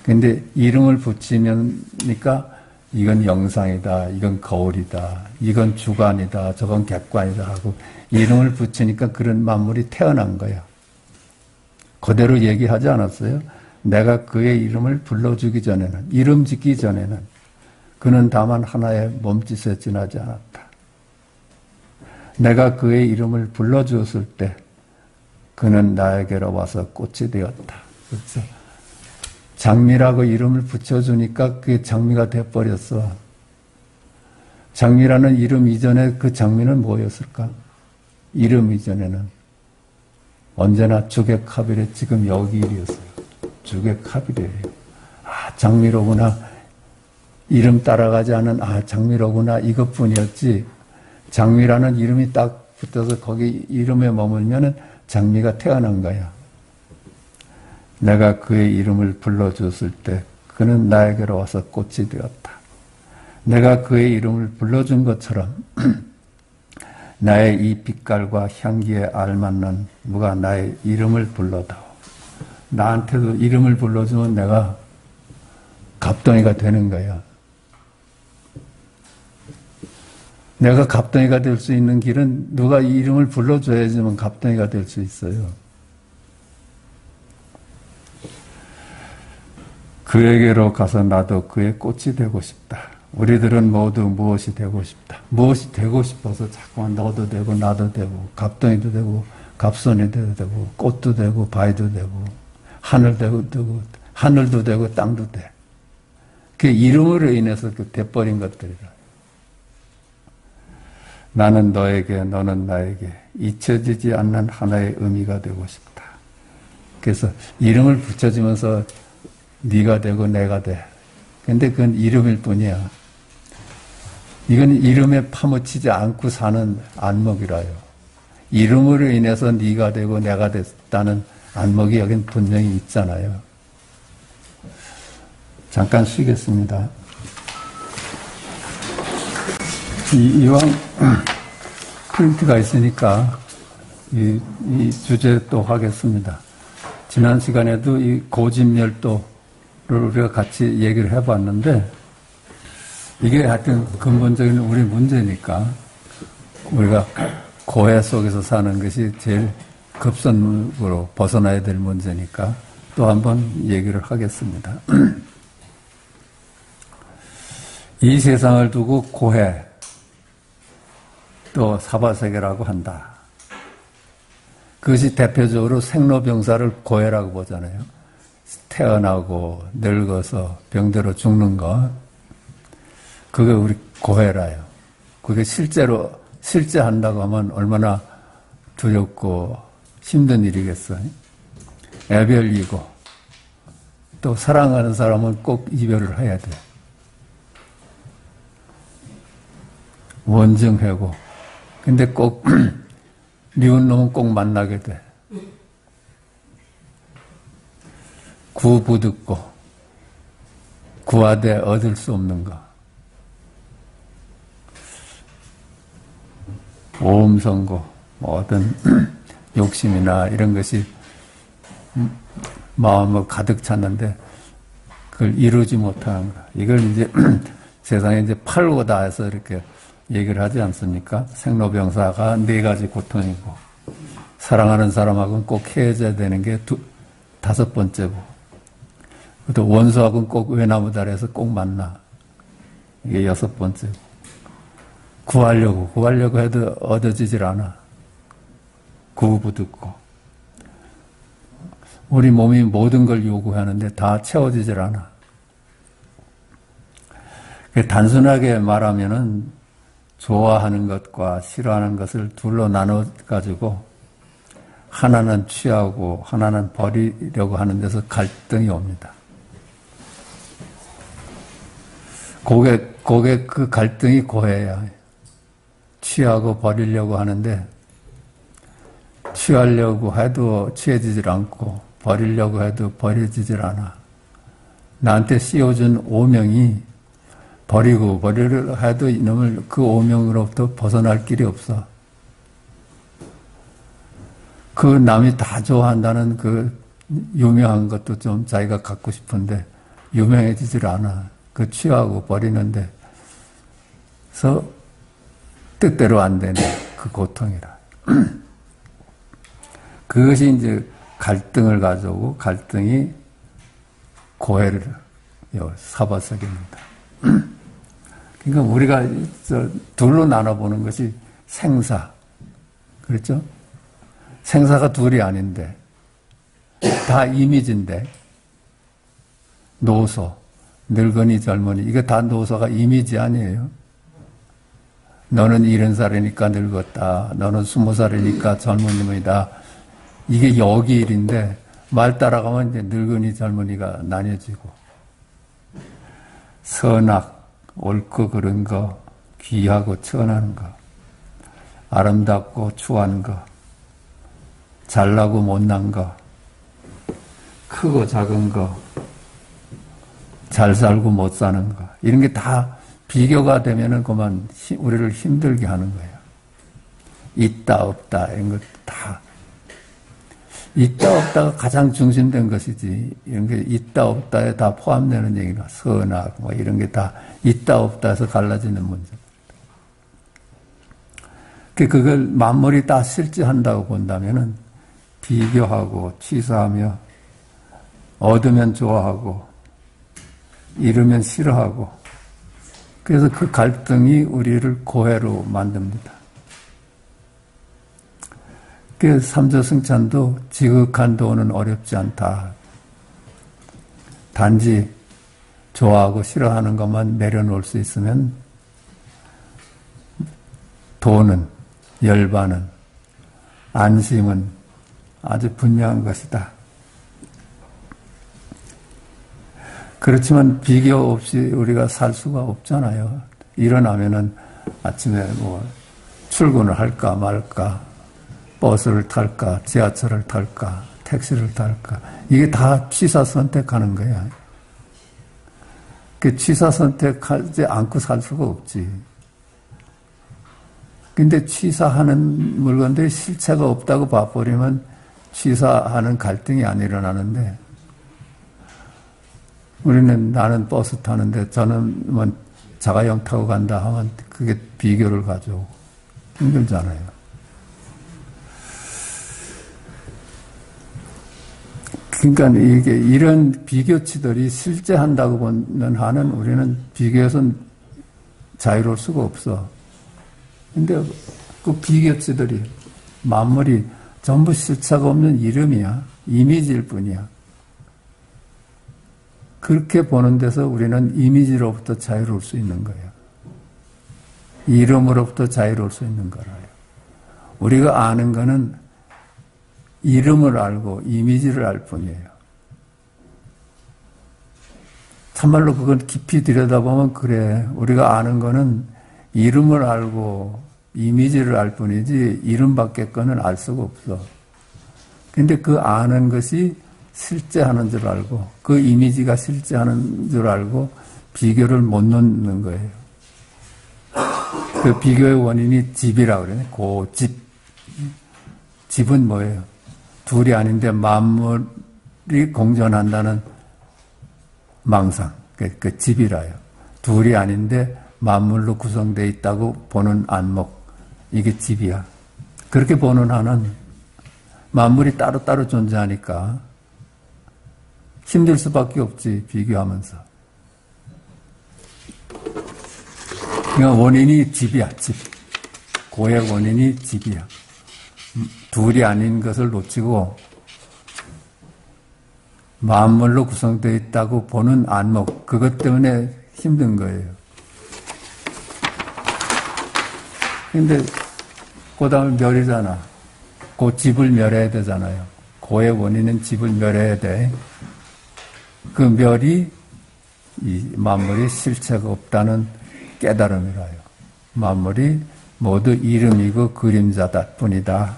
근데 이름을 붙이니까 이건 영상이다, 이건 거울이다, 이건 주관이다, 저건 객관이다 하고 이름을 붙이니까 그런 만물이 태어난 거야. 그대로 얘기하지 않았어요? 내가 그의 이름을 불러주기 전에는, 이름 짓기 전에는 그는 다만 하나의 몸짓에 지나지 않았다. 내가 그의 이름을 불러주었을 때 그는 나에게로 와서 꽃이 되었다. 그렇죠? 장미라고 이름을 붙여주니까 그게 장미가 돼버렸어. 장미라는 이름 이전에 그 장미는 뭐였을까? 이름 이전에는 언제나 주객합일에 지금 여기 일이었어요. 주객합일이에요. 아, 장미로구나. 이름 따라가지 않은 아, 장미로구나. 이것뿐이었지. 장미라는 이름이 딱 붙어서 거기 이름에 머물면은 장미가 태어난 거야. 내가 그의 이름을 불러줬을 때 그는 나에게로 와서 꽃이 되었다. 내가 그의 이름을 불러준 것처럼 나의 이 빛깔과 향기에 알맞는 누가 나의 이름을 불러다오. 나한테도 이름을 불러주면 내가 갑덩이가 되는 거야. 내가 갑덩이가 될 수 있는 길은 누가 이 이름을 불러줘야지만 갑덩이가 될 수 있어요. 그에게로 가서 나도 그의 꽃이 되고 싶다. 우리들은 모두 무엇이 되고 싶다. 무엇이 되고 싶어서 자꾸만 너도 되고 나도 되고 갑덩이도 되고 갑선이도 되고 꽃도 되고 바위도 되고 하늘도 되고 하늘도 되고 땅도 돼. 그 이름으로 인해서 그 돼버린 것들이라. 나는 너에게, 너는 나에게 잊혀지지 않는 하나의 의미가 되고 싶다. 그래서 이름을 붙여주면서 네가 되고 내가 돼. 근데 그건 이름일 뿐이야. 이건 이름에 파묻히지 않고 사는 안목이라요. 이름으로 인해서 네가 되고 내가 됐다는 안목이 여긴 분명히 있잖아요. 잠깐 쉬겠습니다. 이왕 프린트가 있으니까 이 주제 또 하겠습니다. 지난 시간에도 이 고집열도를 우리가 같이 얘기를 해봤는데 이게 하여튼 근본적인 우리 문제니까 우리가 고해 속에서 사는 것이 제일 급선무로 벗어나야 될 문제니까 또 한번 얘기를 하겠습니다. 이 세상을 두고 고해 또 사바세계라고 한다. 그것이 대표적으로 생로병사를 고해라고 보잖아요. 태어나고 늙어서 병들어 죽는 것. 그게 우리 고해라요. 그게 실제 한다고 하면 얼마나 두렵고 힘든 일이겠어요. 애별이고 또 사랑하는 사람은 꼭 이별을 해야 돼. 원증해고 근데 꼭 미운 놈은 꼭 만나게 돼. 구부듣고 구하되 얻을 수 없는 거. 오음선고 어떤 욕심이나 이런 것이 마음을 가득 찼는데 그걸 이루지 못하는 거. 이걸 이제 세상에 이제 팔고다 해서 이렇게 얘기를 하지 않습니까? 생로병사가 4가지 고통이고 사랑하는 사람하고는 꼭 헤어져야 되는 게 5번째고 또 원수하고는 꼭 외나무다리에서 꼭 만나. 이게 6번째고 구하려고 해도 얻어지질 않아. 구부듣고 우리 몸이 모든 걸 요구하는데 다 채워지질 않아. 단순하게 말하면은 좋아하는 것과 싫어하는 것을 둘로 나눠가지고 하나는 취하고 하나는 버리려고 하는 데서 갈등이 옵니다. 그게 그 갈등이 고해야. 취하고 버리려고 하는데 취하려고 해도 취해지질 않고 버리려고 해도 버려지질 않아. 나한테 씌워준 오명이 버리려 해도 이놈을 그 오명으로부터 벗어날 길이 없어. 그 남이 다 좋아한다는 그 유명한 것도 좀 자기가 갖고 싶은데 유명해지질 않아. 그 취하고 버리는데 그래서 뜻대로 안 되는 그 고통이라. 그것이 이제 갈등을 가져오고 갈등이 고해를 사바석입니다. 그러니까 우리가 둘로 나눠보는 것이 생사. 그렇죠? 생사가 둘이 아닌데, 다 이미지인데, 노소, 늙은이, 젊은이, 이거 다 노소가 이미지 아니에요? 너는 70살이니까 늙었다. 너는 20살이니까 젊은이다. 이게 여기일인데, 말 따라가면 이제 늙은이, 젊은이가 나뉘어지고, 선악, 옳고 그른 거, 귀하고 천한 거, 아름답고 추한 거, 잘나고 못난 거, 크고 작은 거, 잘 살고 못 사는 거, 이런 게 다 비교가 되면은 그만 우리를 힘들게 하는 거예요. 있다 없다 이런 것 다 있다 없다가 가장 중심된 것이지, 이런 게 있다 없다에 다 포함되는 얘기가 선악 뭐 이런 게 다 있다 없다에서 갈라지는 문제입니다. 그걸 만물이 다 실제한다고 본다면은 비교하고 취사하며 얻으면 좋아하고 잃으면 싫어하고, 그래서 그 갈등이 우리를 고해로 만듭니다. 그래서 삼조승찬도 지극한 도는 어렵지 않다. 단지 좋아하고 싫어하는 것만 내려놓을 수 있으면 도는, 열반은, 안심은 아주 분명한 것이다. 그렇지만 비교 없이 우리가 살 수가 없잖아요. 일어나면은 아침에 뭐 출근을 할까 말까, 버스를 탈까, 지하철을 탈까, 택시를 탈까, 이게 다 취사 선택하는 거야. 그 취사 선택하지 않고 살 수가 없지. 근데 취사하는 물건들이 실체가 없다고 봐버리면 취사하는 갈등이 안 일어나는데, 우리는 나는 버스 타는데 저는 뭐 자가용 타고 간다 하면 그게 비교를 가져오고 힘들잖아요. 그러니까 이게 이런 비교치들이 실제 한다고 보는 한은 우리는 비교에서는 자유로울 수가 없어. 근데 그 비교치들이 만물이 전부 실체가 없는 이름이야. 이미지일 뿐이야. 그렇게 보는 데서 우리는 이미지로부터 자유로울 수 있는 거예요. 이름으로부터 자유로울 수 있는 거라요. 우리가 아는 거는 이름을 알고 이미지를 알 뿐이에요. 참말로 그건 깊이 들여다보면 그래. 우리가 아는 거는 이름을 알고 이미지를 알 뿐이지 이름밖에 거는 알 수가 없어. 근데 그 아는 것이 실제하는 줄 알고 그 이미지가 실제하는 줄 알고 비교를 못 놓는 거예요. 그 비교의 원인이 집이라고 그러네. 고집. 집은 뭐예요? 둘이 아닌데 만물이 공존한다는 망상. 그 집이라요. 둘이 아닌데 만물로 구성되어 있다고 보는 안목. 이게 집이야. 그렇게 보는 한은 만물이 따로따로 존재하니까 힘들 수밖에 없지, 비교하면서. 그러니까 원인이 집이야, 집. 고의 원인이 집이야. 둘이 아닌 것을 놓치고 만물로 구성되어 있다고 보는 안목, 그것 때문에 힘든 거예요. 근데 그 다음에 멸이잖아. 그 집을 멸해야 되잖아요. 고의 원인은 집을 멸해야 돼. 그 멸이 이 만물이 실체가 없다는 깨달음이라요. 만물이 모두 이름이고 그림자다 뿐이다.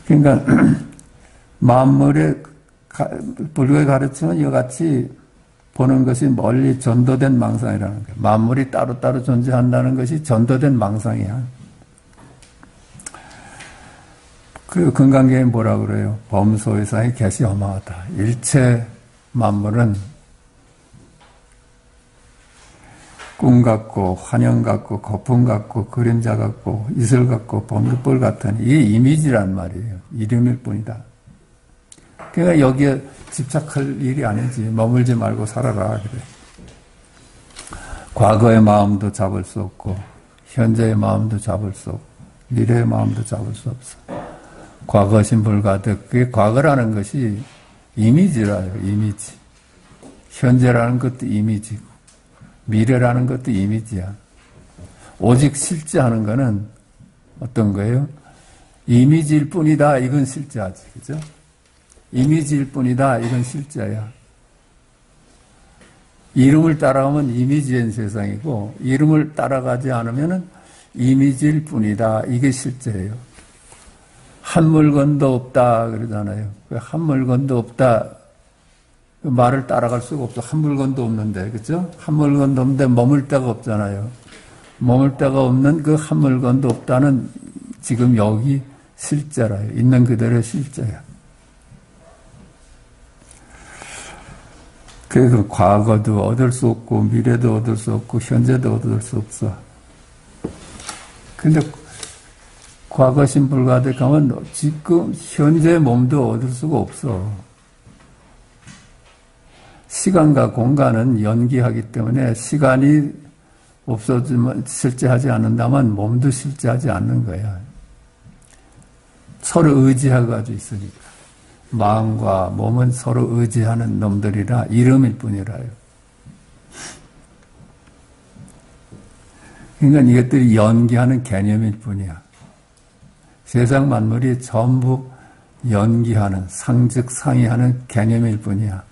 그러니까 만물의 불교의 가르침은 이와 같이 보는 것이 멀리 전도된 망상이라는 거예요. 만물이 따로따로 존재한다는 것이 전도된 망상이야. 그리고 금강경에 뭐라 그래요? 범소이상이 개시허망하다. 일체 만물은 꿈 같고 환영 같고 거품 같고 그림자 같고 이슬 같고 번개불 같은 이게 이미지란 말이에요. 이름일 뿐이다. 그러니까 여기에 집착할 일이 아니지. 머물지 말고 살아라 그래. 과거의 마음도 잡을 수 없고 현재의 마음도 잡을 수 없고 미래의 마음도 잡을 수 없어. 과거신 불가득. 그게 과거라는 것이 이미지라요. 이미지. 현재라는 것도 이미지고 미래라는 것도 이미지야. 오직 실제하는 거는 어떤 거예요? 이미지일 뿐이다. 이건 실제하지. 그죠? 이미지일 뿐이다. 이건 실제야. 이름을 따라가면 이미지인 세상이고 이름을 따라가지 않으면 이미지일 뿐이다. 이게 실제예요. 한 물건도 없다 그러잖아요. 한 물건도 없다. 그 말을 따라갈 수가 없어. 한 물건도 없는데, 그죠? 한 물건도 없는데 머물 데가 없잖아요. 머물 데가 없는 그 한 물건도 없다는 지금 여기 실제라요. 있는 그대로의 실제야. 그래서 과거도 얻을 수 없고 미래도 얻을 수 없고 현재도 얻을 수 없어. 근데 과거신 불가득 하면 지금 현재 몸도 얻을 수가 없어. 시간과 공간은 연기하기 때문에 시간이 없어지면 실제하지 않는다면 몸도 실제하지 않는 거야. 서로 의지하고 가지고 있으니까. 마음과 몸은 서로 의지하는 놈들이라 이름일 뿐이라요. 그러니까 이것들이 연기하는 개념일 뿐이야. 세상 만물이 전부 연기하는, 상즉상이하는 개념일 뿐이야.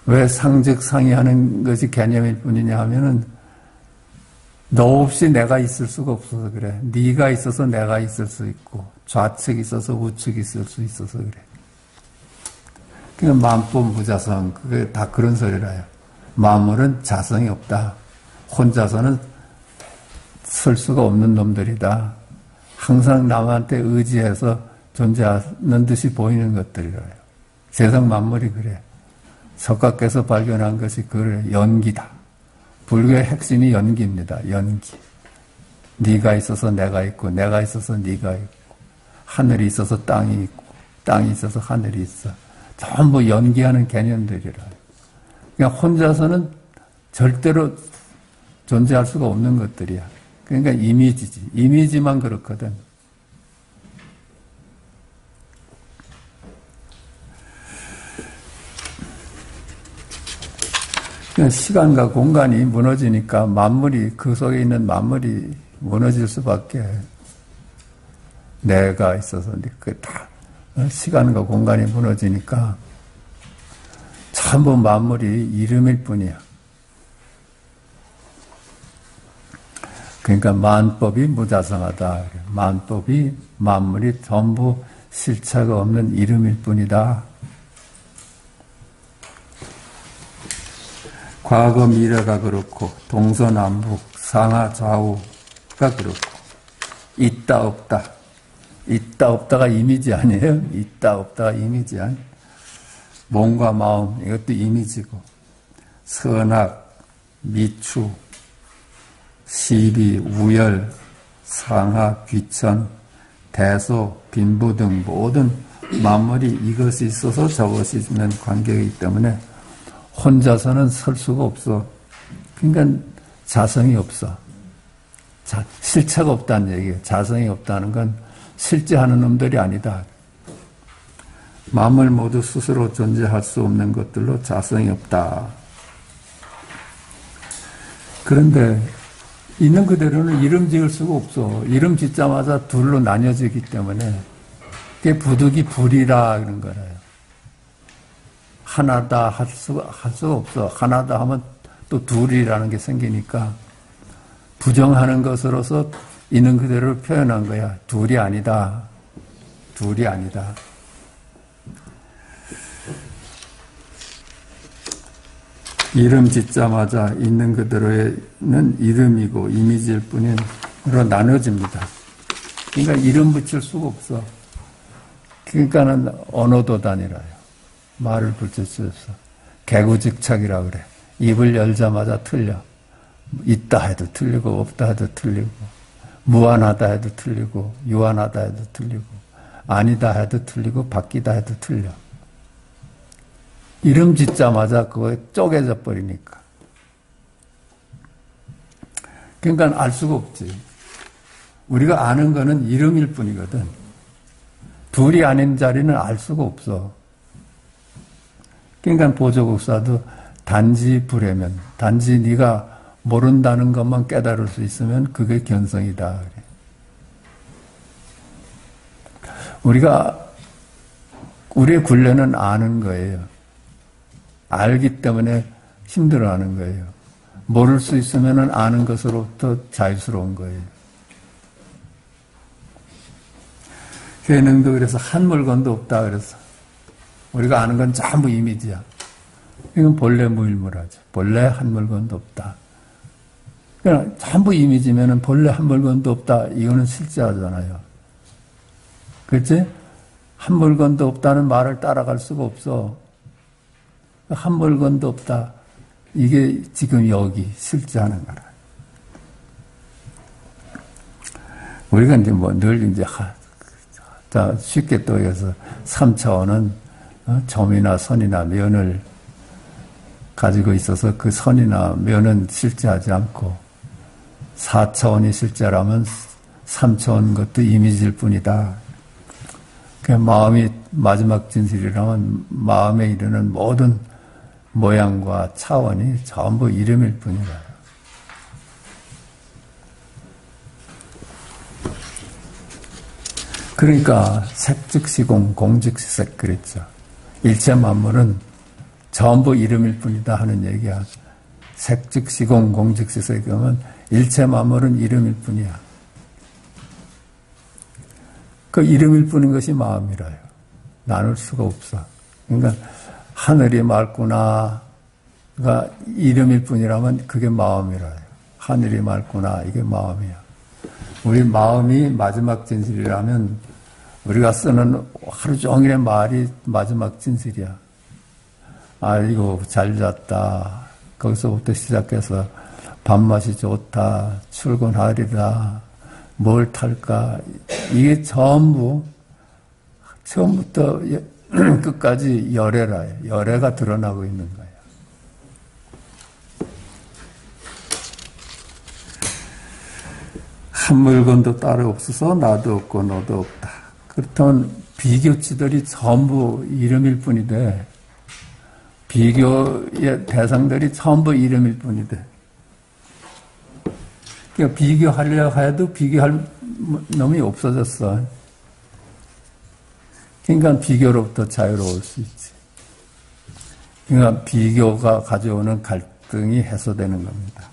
왜 상즉상이하는 것이 개념일 뿐이냐 하면은 너 없이 내가 있을 수가 없어서 그래. 네가 있어서 내가 있을 수 있고 좌측이 있어서 우측이 있을 수 있어서 그래. 그러니까 만법 무자성, 그게 다 그런 소리라요. 만물은 자성이 없다. 혼자서는 설 수가 없는 놈들이다. 항상 남한테 의지해서 존재하는 듯이 보이는 것들이라요. 세상 만물이 그래. 석가께서 발견한 것이 그래. 연기다. 불교의 핵심이 연기입니다. 연기. 네가 있어서 내가 있고 내가 있어서 네가 있고 하늘이 있어서 땅이 있고 땅이 있어서 하늘이 있어. 전부 연기하는 개념들이라. 그냥 혼자서는 절대로 존재할 수가 없는 것들이야. 그러니까 이미지지. 이미지만 그렇거든. 시간과 공간이 무너지니까 만물이, 그 속에 있는 만물이 무너질 수밖에. 내가 있어서 그 다 시간과 공간이 무너지니까 전부 만물이 이름일 뿐이야. 그러니까 만법이 무자성하다. 만법이 만물이 전부 실체가 없는 이름일 뿐이다. 과거 미래가 그렇고 동서남북 상하좌우가 그렇고 있다 없다. 있다 없다가 이미지 아니에요? 있다 없다가 이미지 아니에요? 몸과 마음, 이것도 이미지고 선악, 미추, 시비, 우열, 상하, 귀천, 대소, 빈부 등 모든 만물이 이것이 있어서 저것이 있는 관계이기 때문에 혼자서는 설 수가 없어. 그러니까 자성이 없어. 실체가 없다는 얘기예요. 자성이 없다는 건 실제하는 놈들이 아니다. 만물 모두 스스로 존재할 수 없는 것들로 자성이 없다. 그런데 있는 그대로는 이름 지을 수가 없어. 이름 짓자마자 둘로 나뉘어지기 때문에 그게 부득이 불이라 그런 거예요. 하나다 할 수가 없어. 하나다 하면 또 둘이라는 게 생기니까 부정하는 것으로서 있는 그대로를 표현한 거야. 둘이 아니다. 둘이 아니다. 이름 짓자마자 있는 그대로는 이름이고 이미지일 뿐이로 나눠집니다. 그러니까 이름 붙일 수가 없어. 그러니까는 언어도단이라요. 말을 붙일 수 없어. 개구직착이라 그래. 입을 열자마자 틀려. 있다 해도 틀리고 없다 해도 틀리고 무한하다 해도 틀리고 유한하다 해도 틀리고 아니다 해도 틀리고 바뀌다 해도 틀려. 이름 짓자마자 그거에 쪼개져 버리니까. 그러니까 알 수가 없지. 우리가 아는 거는 이름일 뿐이거든. 둘이 아닌 자리는 알 수가 없어. 그러니까 보조국사도 단지 불해면, 단지 네가 모른다는 것만 깨달을 수 있으면 그게 견성이다. 우리의 굴레는 아는 거예요. 알기 때문에 힘들어하는 거예요. 모를 수 있으면 아는 것으로부터 자유스러운 거예요. 괴능도 그래서 한 물건도 없다 그래서 우리가 아는 건 전부 이미지야. 이건 본래 무일물하죠. 본래 한 물건도 없다. 그냥 전부 이미지면은 본래 한 물건도 없다. 이거는 실제하잖아요. 그렇지? 한 물건도 없다는 말을 따라갈 수가 없어. 한 물건도 없다. 이게 지금 여기 실제하는 거라. 우리가 이제 뭐 늘 이제 쉽게 또 여기서 3차원은 점이나 선이나 면을 가지고 있어서 그 선이나 면은 실제하지 않고 4차원이 실제라면 3차원 것도 이미지일 뿐이다. 그 마음이 마지막 진실이라면 마음에 이르는 모든 모양과 차원이 전부 이름일 뿐이다. 그러니까 색즉시공, 공즉시색 그랬죠. 일체 만물은 전부 이름일 뿐이다 하는 얘기야. 색즉시공, 공즉시색이면 일체 만물은 이름일 뿐이야. 그 이름일 뿐인 것이 마음이라요. 나눌 수가 없어. 그러니까 하늘이 맑구나가 이름일 뿐이라면 그게 마음이라요. 하늘이 맑구나 이게 마음이야. 우리 마음이 마지막 진실이라면 우리가 쓰는 하루 종일의 말이 마지막 진실이야. 아이고 잘 잤다. 거기서부터 시작해서 밥맛이 좋다. 출근하리다. 뭘 탈까. 이게 전부 처음부터 끝까지 열애라요. 열애가 드러나고 있는 거예요. 한 물건도 따로 없어서 나도 없고 너도 없다. 그렇다면 비교치들이 전부 이름일 뿐인데 비교의 대상들이 전부 이름일 뿐인데 그러니까 비교하려고 해도 비교할 놈이 없어졌어. 그러니까 비교로부터 자유로울 수 있지. 그러니까 비교가 가져오는 갈등이 해소되는 겁니다.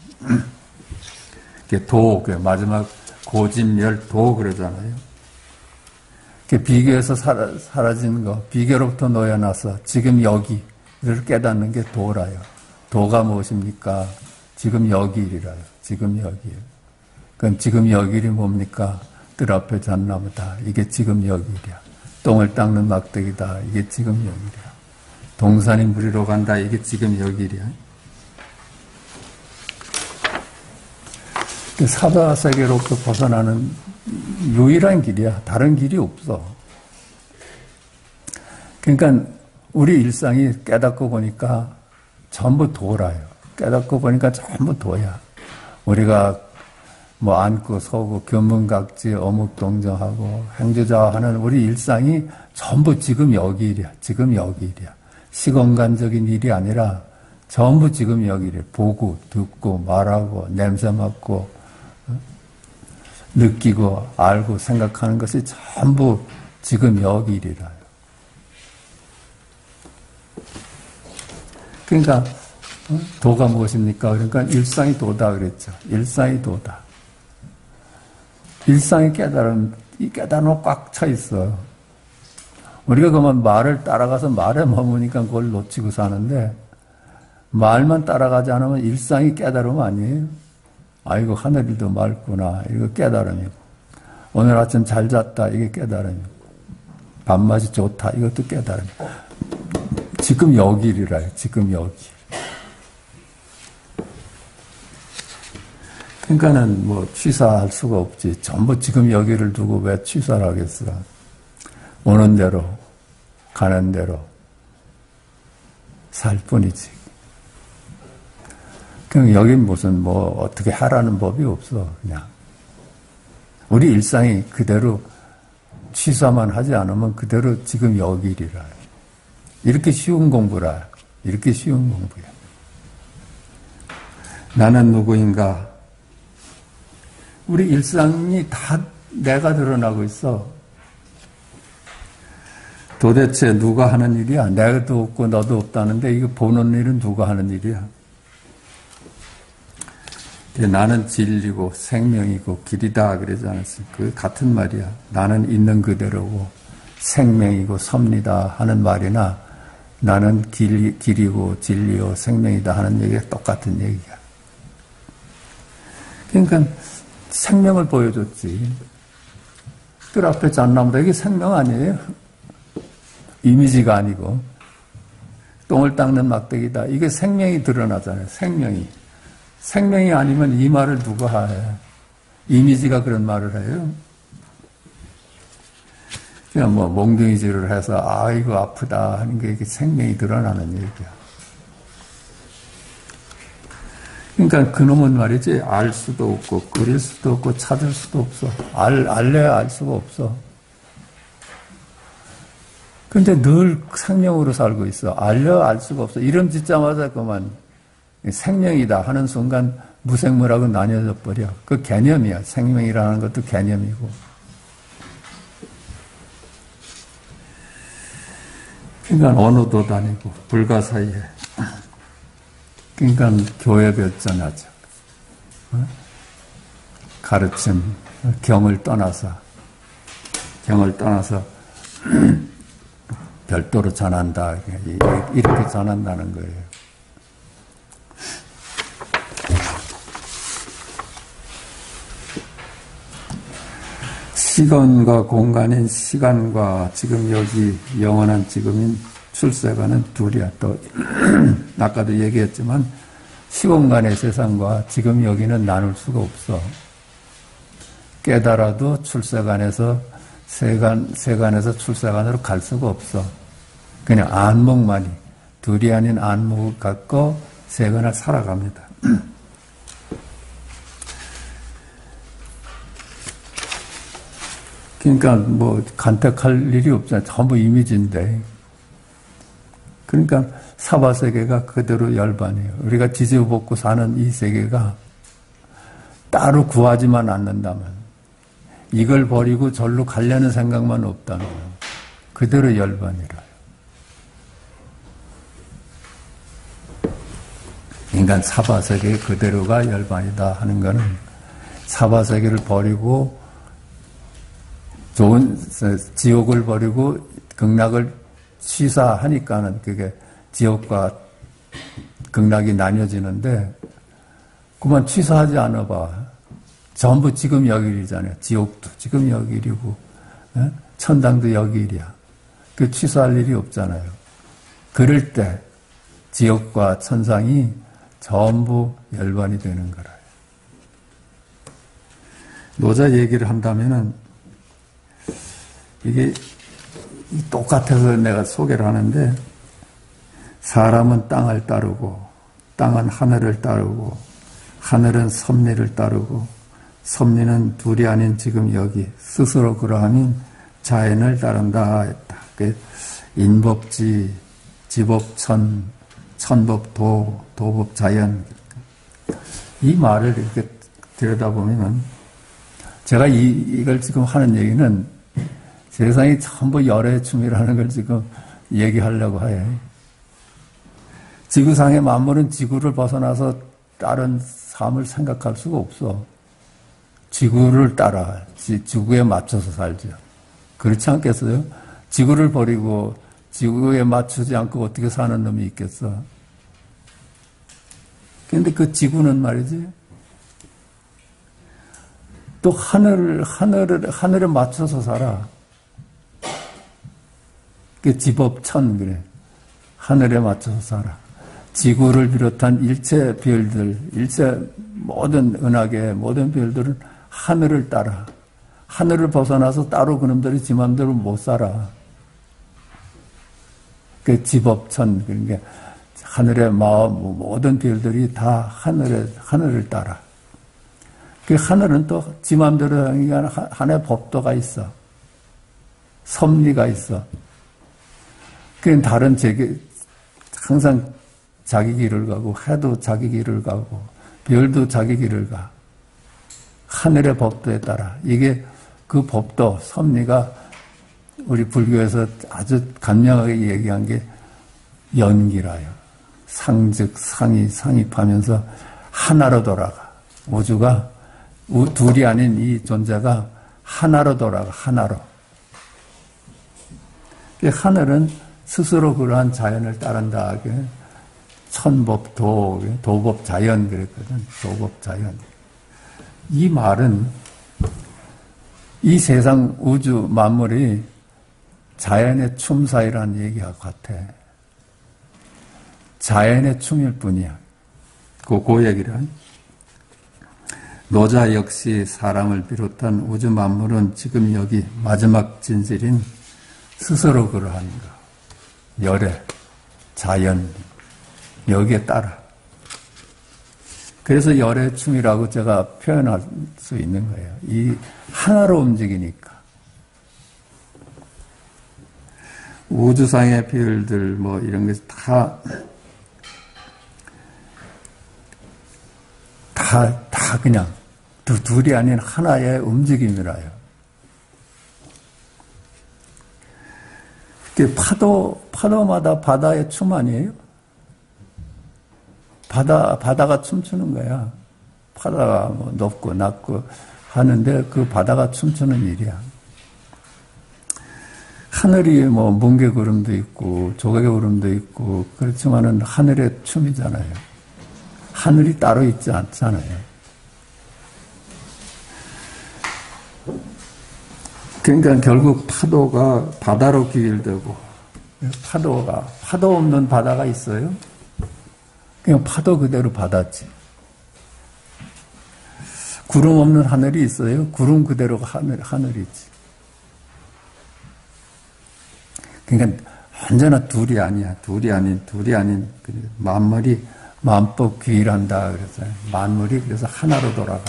도, 마지막 고집열 도 그러잖아요. 비교에서 사라지는 거, 비교로부터 놓여나서 지금 여기를 깨닫는 게 도라요. 도가 무엇입니까? 지금 여기이라요. 지금 여기. 그럼 지금 여기이 뭡니까? 뜰 앞에 잣나무다. 이게 지금 여기이야. 똥을 닦는 막대기다. 이게 지금 여기이야. 동산이 무리로 간다. 이게 지금 여기이야. 사바세계로부터 벗어나는 유일한 길이야. 다른 길이 없어. 그러니까 우리 일상이 깨닫고 보니까 전부 도라요. 깨닫고 보니까 전부 도야. 우리가 뭐 앉고 서고 견문각지 어묵동정하고 행주자하는 우리 일상이 전부 지금 여기 일이야. 지금 여기 일이야. 시공간적인 일이 아니라 전부 지금 여기 일이야. 보고 듣고 말하고 냄새 맡고 느끼고 알고 생각하는 것이 전부 지금 여기 일이라요. 그러니까 도가 무엇입니까? 그러니까 일상이 도다 그랬죠. 일상이 도다. 일상이 깨달음, 이 깨달음은 꽉 차 있어요. 우리가 그만 말을 따라가서 말에 머무니까 그걸 놓치고 사는데 말만 따라가지 않으면 일상이 깨달음 아니에요. 아이고 하늘이 더 맑구나. 이거 깨달음이고. 오늘 아침 잘 잤다. 이게 깨달음이고. 밥맛이 좋다. 이것도 깨달음이고. 지금 여기이라요. 지금 여기. 그러니까는 뭐 취사할 수가 없지. 전부 지금 여기를 두고 왜 취사를 하겠어. 오는 대로 가는 대로 살 뿐이지. 그냥 여긴 무슨 뭐 어떻게 하라는 법이 없어. 그냥 우리 일상이 그대로 취사만 하지 않으면 그대로 지금 여기이라. 이렇게 쉬운 공부라. 이렇게 쉬운 공부야. 나는 누구인가? 우리 일상이 다 내가 드러나고 있어. 도대체 누가 하는 일이야? 내가도 없고 너도 없다는데 이거 보는 일은 누가 하는 일이야? 나는 진리고 생명이고 길이다 그러지 않았습니까? 그 같은 말이야. 나는 있는 그대로고 생명이고 섭니다 하는 말이나 나는 길이고 진리요 생명이다 하는 얘기가 똑같은 얘기야. 그러니까 생명을 보여줬지. 뜰 앞에 잣나무다. 이게 생명 아니에요? 이미지가 아니고 똥을 닦는 막대기다. 이게 생명이 드러나잖아요. 생명이. 생명이 아니면 이 말을 누가 해? 이미지가 그런 말을 해요? 그냥 뭐 몽둥이질을 해서 아이고 아프다 하는 게 이게 생명이 드러나는 얘기야. 그러니까 그놈은 말이지 알 수도 없고 그릴 수도 없고 찾을 수도 없어. 알래야 알 수가 없어. 근데 늘 생명으로 살고 있어. 알려 알 수가 없어. 이름 짓자마자 그만 생명이다 하는 순간 무생물하고 나뉘어져 버려. 그 개념이야. 생명이라는 것도 개념이고. 그러니까 언어도 다니고 불가사의해. 그러니까 교회 별전하죠. 가르침, 경을 떠나서 별도로 전한다. 이렇게 전한다는 거예요. 시간과 공간인 시간과 지금 여기 영원한 지금인 출세관은 둘이야. 또 아까도 얘기했지만 시공간의 세상과 지금 여기는 나눌 수가 없어. 깨달아도 출세관에서 세간에서 출세관으로 갈 수가 없어. 그냥 안목만이 둘이 아닌 안목을 갖고 세간을 살아갑니다. 그러니까 뭐 간택할 일이 없잖아요. 전부 이미지인데. 그러니까 사바세계가 그대로 열반이에요. 우리가 뒤집어먹고 사는 이 세계가 따로 구하지만 않는다면, 이걸 버리고 절로 가려는 생각만 없다면 그대로 열반이라요. 인간 사바세계 그대로가 열반이다 하는 것은 사바세계를 버리고 좋은 지옥을 버리고 극락을 취사하니까는 그게 지옥과 극락이 나뉘어지는데, 그만 취사하지 않아 봐. 전부 지금 여기 일이잖아요. 지옥도 지금 여기 일이고, 천당도 여기 일이야. 그 취사할 일이 없잖아요. 그럴 때 지옥과 천상이 전부 열반이 되는 거라요. 노자 얘기를 한다면은 이게 똑같아서 내가 소개를 하는데, 사람은 땅을 따르고 땅은 하늘을 따르고 하늘은 섭리를 따르고 섭리는 둘이 아닌 지금 여기 스스로 그러함인 자연을 따른다 했다. 인법지, 지법천, 천법도, 도법자연. 이 말을 이렇게 들여다보면 제가 이걸 지금 하는 얘기는 세상이 전부 열의 춤이라는 걸 지금 얘기하려고 해. 지구상의 만물은 지구를 벗어나서 다른 삶을 생각할 수가 없어. 지구를 따라, 지구에 맞춰서 살죠. 그렇지 않겠어요? 지구를 버리고 지구에 맞추지 않고 어떻게 사는 놈이 있겠어? 그런데 그 지구는 말이지, 또 하늘에 맞춰서 살아. 그 지법천, 그래. 하늘에 맞춰서 살아. 지구를 비롯한 일체 별들, 일체 모든 은하계, 모든 별들은 하늘을 따라. 하늘을 벗어나서 따로 그놈들이 지 맘대로 못 살아. 그 지법천, 그러니까 하늘의 마음, 모든 별들이 다 하늘을 따라. 그 하늘은 또 지 맘대로 하나의 법도가 있어. 섭리가 있어. 그 다른 항상 자기 길을 가고, 해도 자기 길을 가고, 별도 자기 길을 가. 하늘의 법도에 따라. 이게 그 법도, 섭리가 우리 불교에서 아주 간명하게 얘기한 게 연기라요. 상즉, 상입하면서 하나로 돌아가. 우주가, 둘이 아닌 이 존재가 하나로 돌아가, 하나로. 하늘은 스스로 그러한 자연을 따른다 하게 천법도, 도법자연 그랬거든. 도법자연. 이 말은 이 세상 우주 만물이 자연의 춤사위라는 얘기와 같아. 자연의 춤일 뿐이야. 그 얘기를. 노자 역시 사람을 비롯한 우주 만물은 지금 여기 마지막 진실인 스스로 그러한 거. 열애, 자연, 여기에 따라. 그래서 열의 춤이라고 제가 표현할 수 있는 거예요. 이 하나로 움직이니까. 우주상의 별들 뭐 이런 것이 다 그냥 둘이 아닌 하나의 움직임이라요. 그 파도마다 바다의 춤 아니에요? 바다가 춤추는 거야. 바다가 뭐 높고 낮고 하는데 그 바다가 춤추는 일이야. 하늘이 뭐 뭉게구름도 있고 조개구름도 있고 그렇지만은 하늘의 춤이잖아요. 하늘이 따로 있지 않잖아요. 그러니까 결국 파도가 바다로 귀결되고 파도 없는 바다가 있어요? 그냥 파도 그대로 바다지. 구름 없는 하늘이 있어요? 구름 그대로 하늘이지. 그러니까 언제나 둘이 아니야. 둘이 아닌 만물이 만법 귀일한다 그랬어요. 만물이 그래서 하나로 돌아가.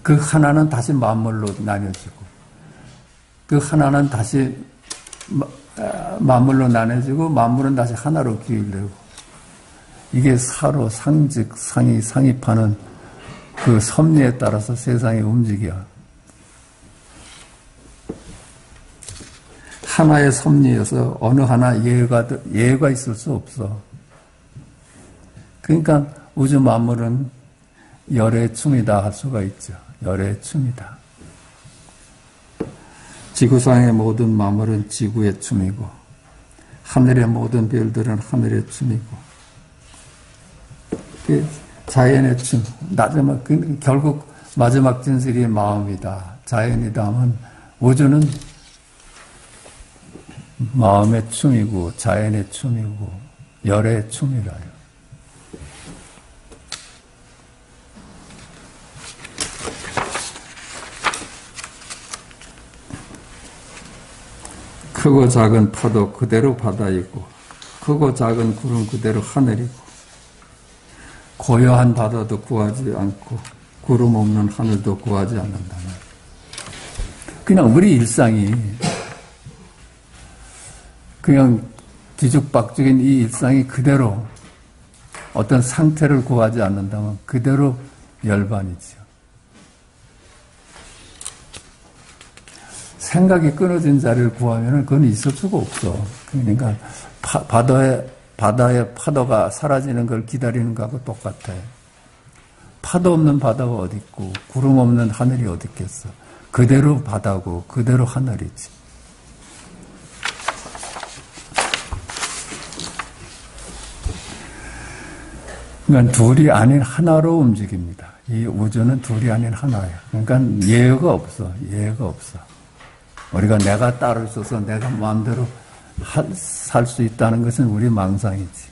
그 하나는 다시 만물로 나뉘어지고 그 하나는 다시 만물로 나눠지고 만물은 다시 하나로 귀일되고 이게 사로 상직 상입하는 그 섭리에 따라서 세상이 움직여. 하나의 섭리여서 어느 하나 예외가 있을 수 없어. 그러니까 우주 만물은 열의 춤이다 할 수가 있죠. 열의 춤이다. 지구상의 모든 만물은 지구의 춤이고 하늘의 모든 별들은 하늘의 춤이고 자연의 춤. 결국 마지막 진실이 마음이다. 자연이다 하면 우주는 마음의 춤이고 자연의 춤이고 열의 춤이라요. 크고 작은 파도 그대로 바다이고 크고 작은 구름 그대로 하늘이고 고요한 바다도 구하지 않고 구름 없는 하늘도 구하지 않는다. 그냥 우리 일상이 그냥 뒤죽박죽인 이 일상이 그대로 어떤 상태를 구하지 않는다면 그대로 열반이죠. 생각이 끊어진 자리를 구하면 그건 있을 수가 없어. 그러니까 바다의 파도가 사라지는 걸 기다리는 거하고 똑같아. 파도 없는 바다가 어디 있고 구름 없는 하늘이 어디 있겠어. 그대로 바다고 그대로 하늘이지. 그러니까 둘이 아닌 하나로 움직입니다. 이 우주는 둘이 아닌 하나예요. 그러니까 예외가 없어. 우리가 내가 따로 있어서 내가 마음대로 살 수 있다는 것은 우리 망상이지.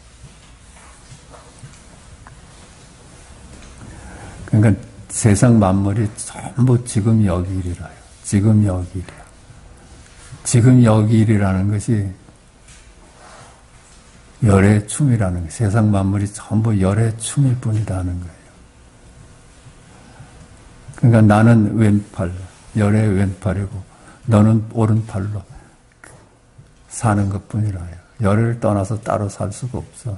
그러니까 세상 만물이 전부 지금 여기 일이라요. 지금 여기 일이야. 지금 여기 일이라는 것이 열의 춤이라는 거예요. 세상 만물이 전부 열의 춤일 뿐이라는 거예요. 그러니까 나는 왼팔, 열의 왼팔이고 너는 오른팔로 사는 것뿐이라요. 열을 떠나서 따로 살 수가 없어.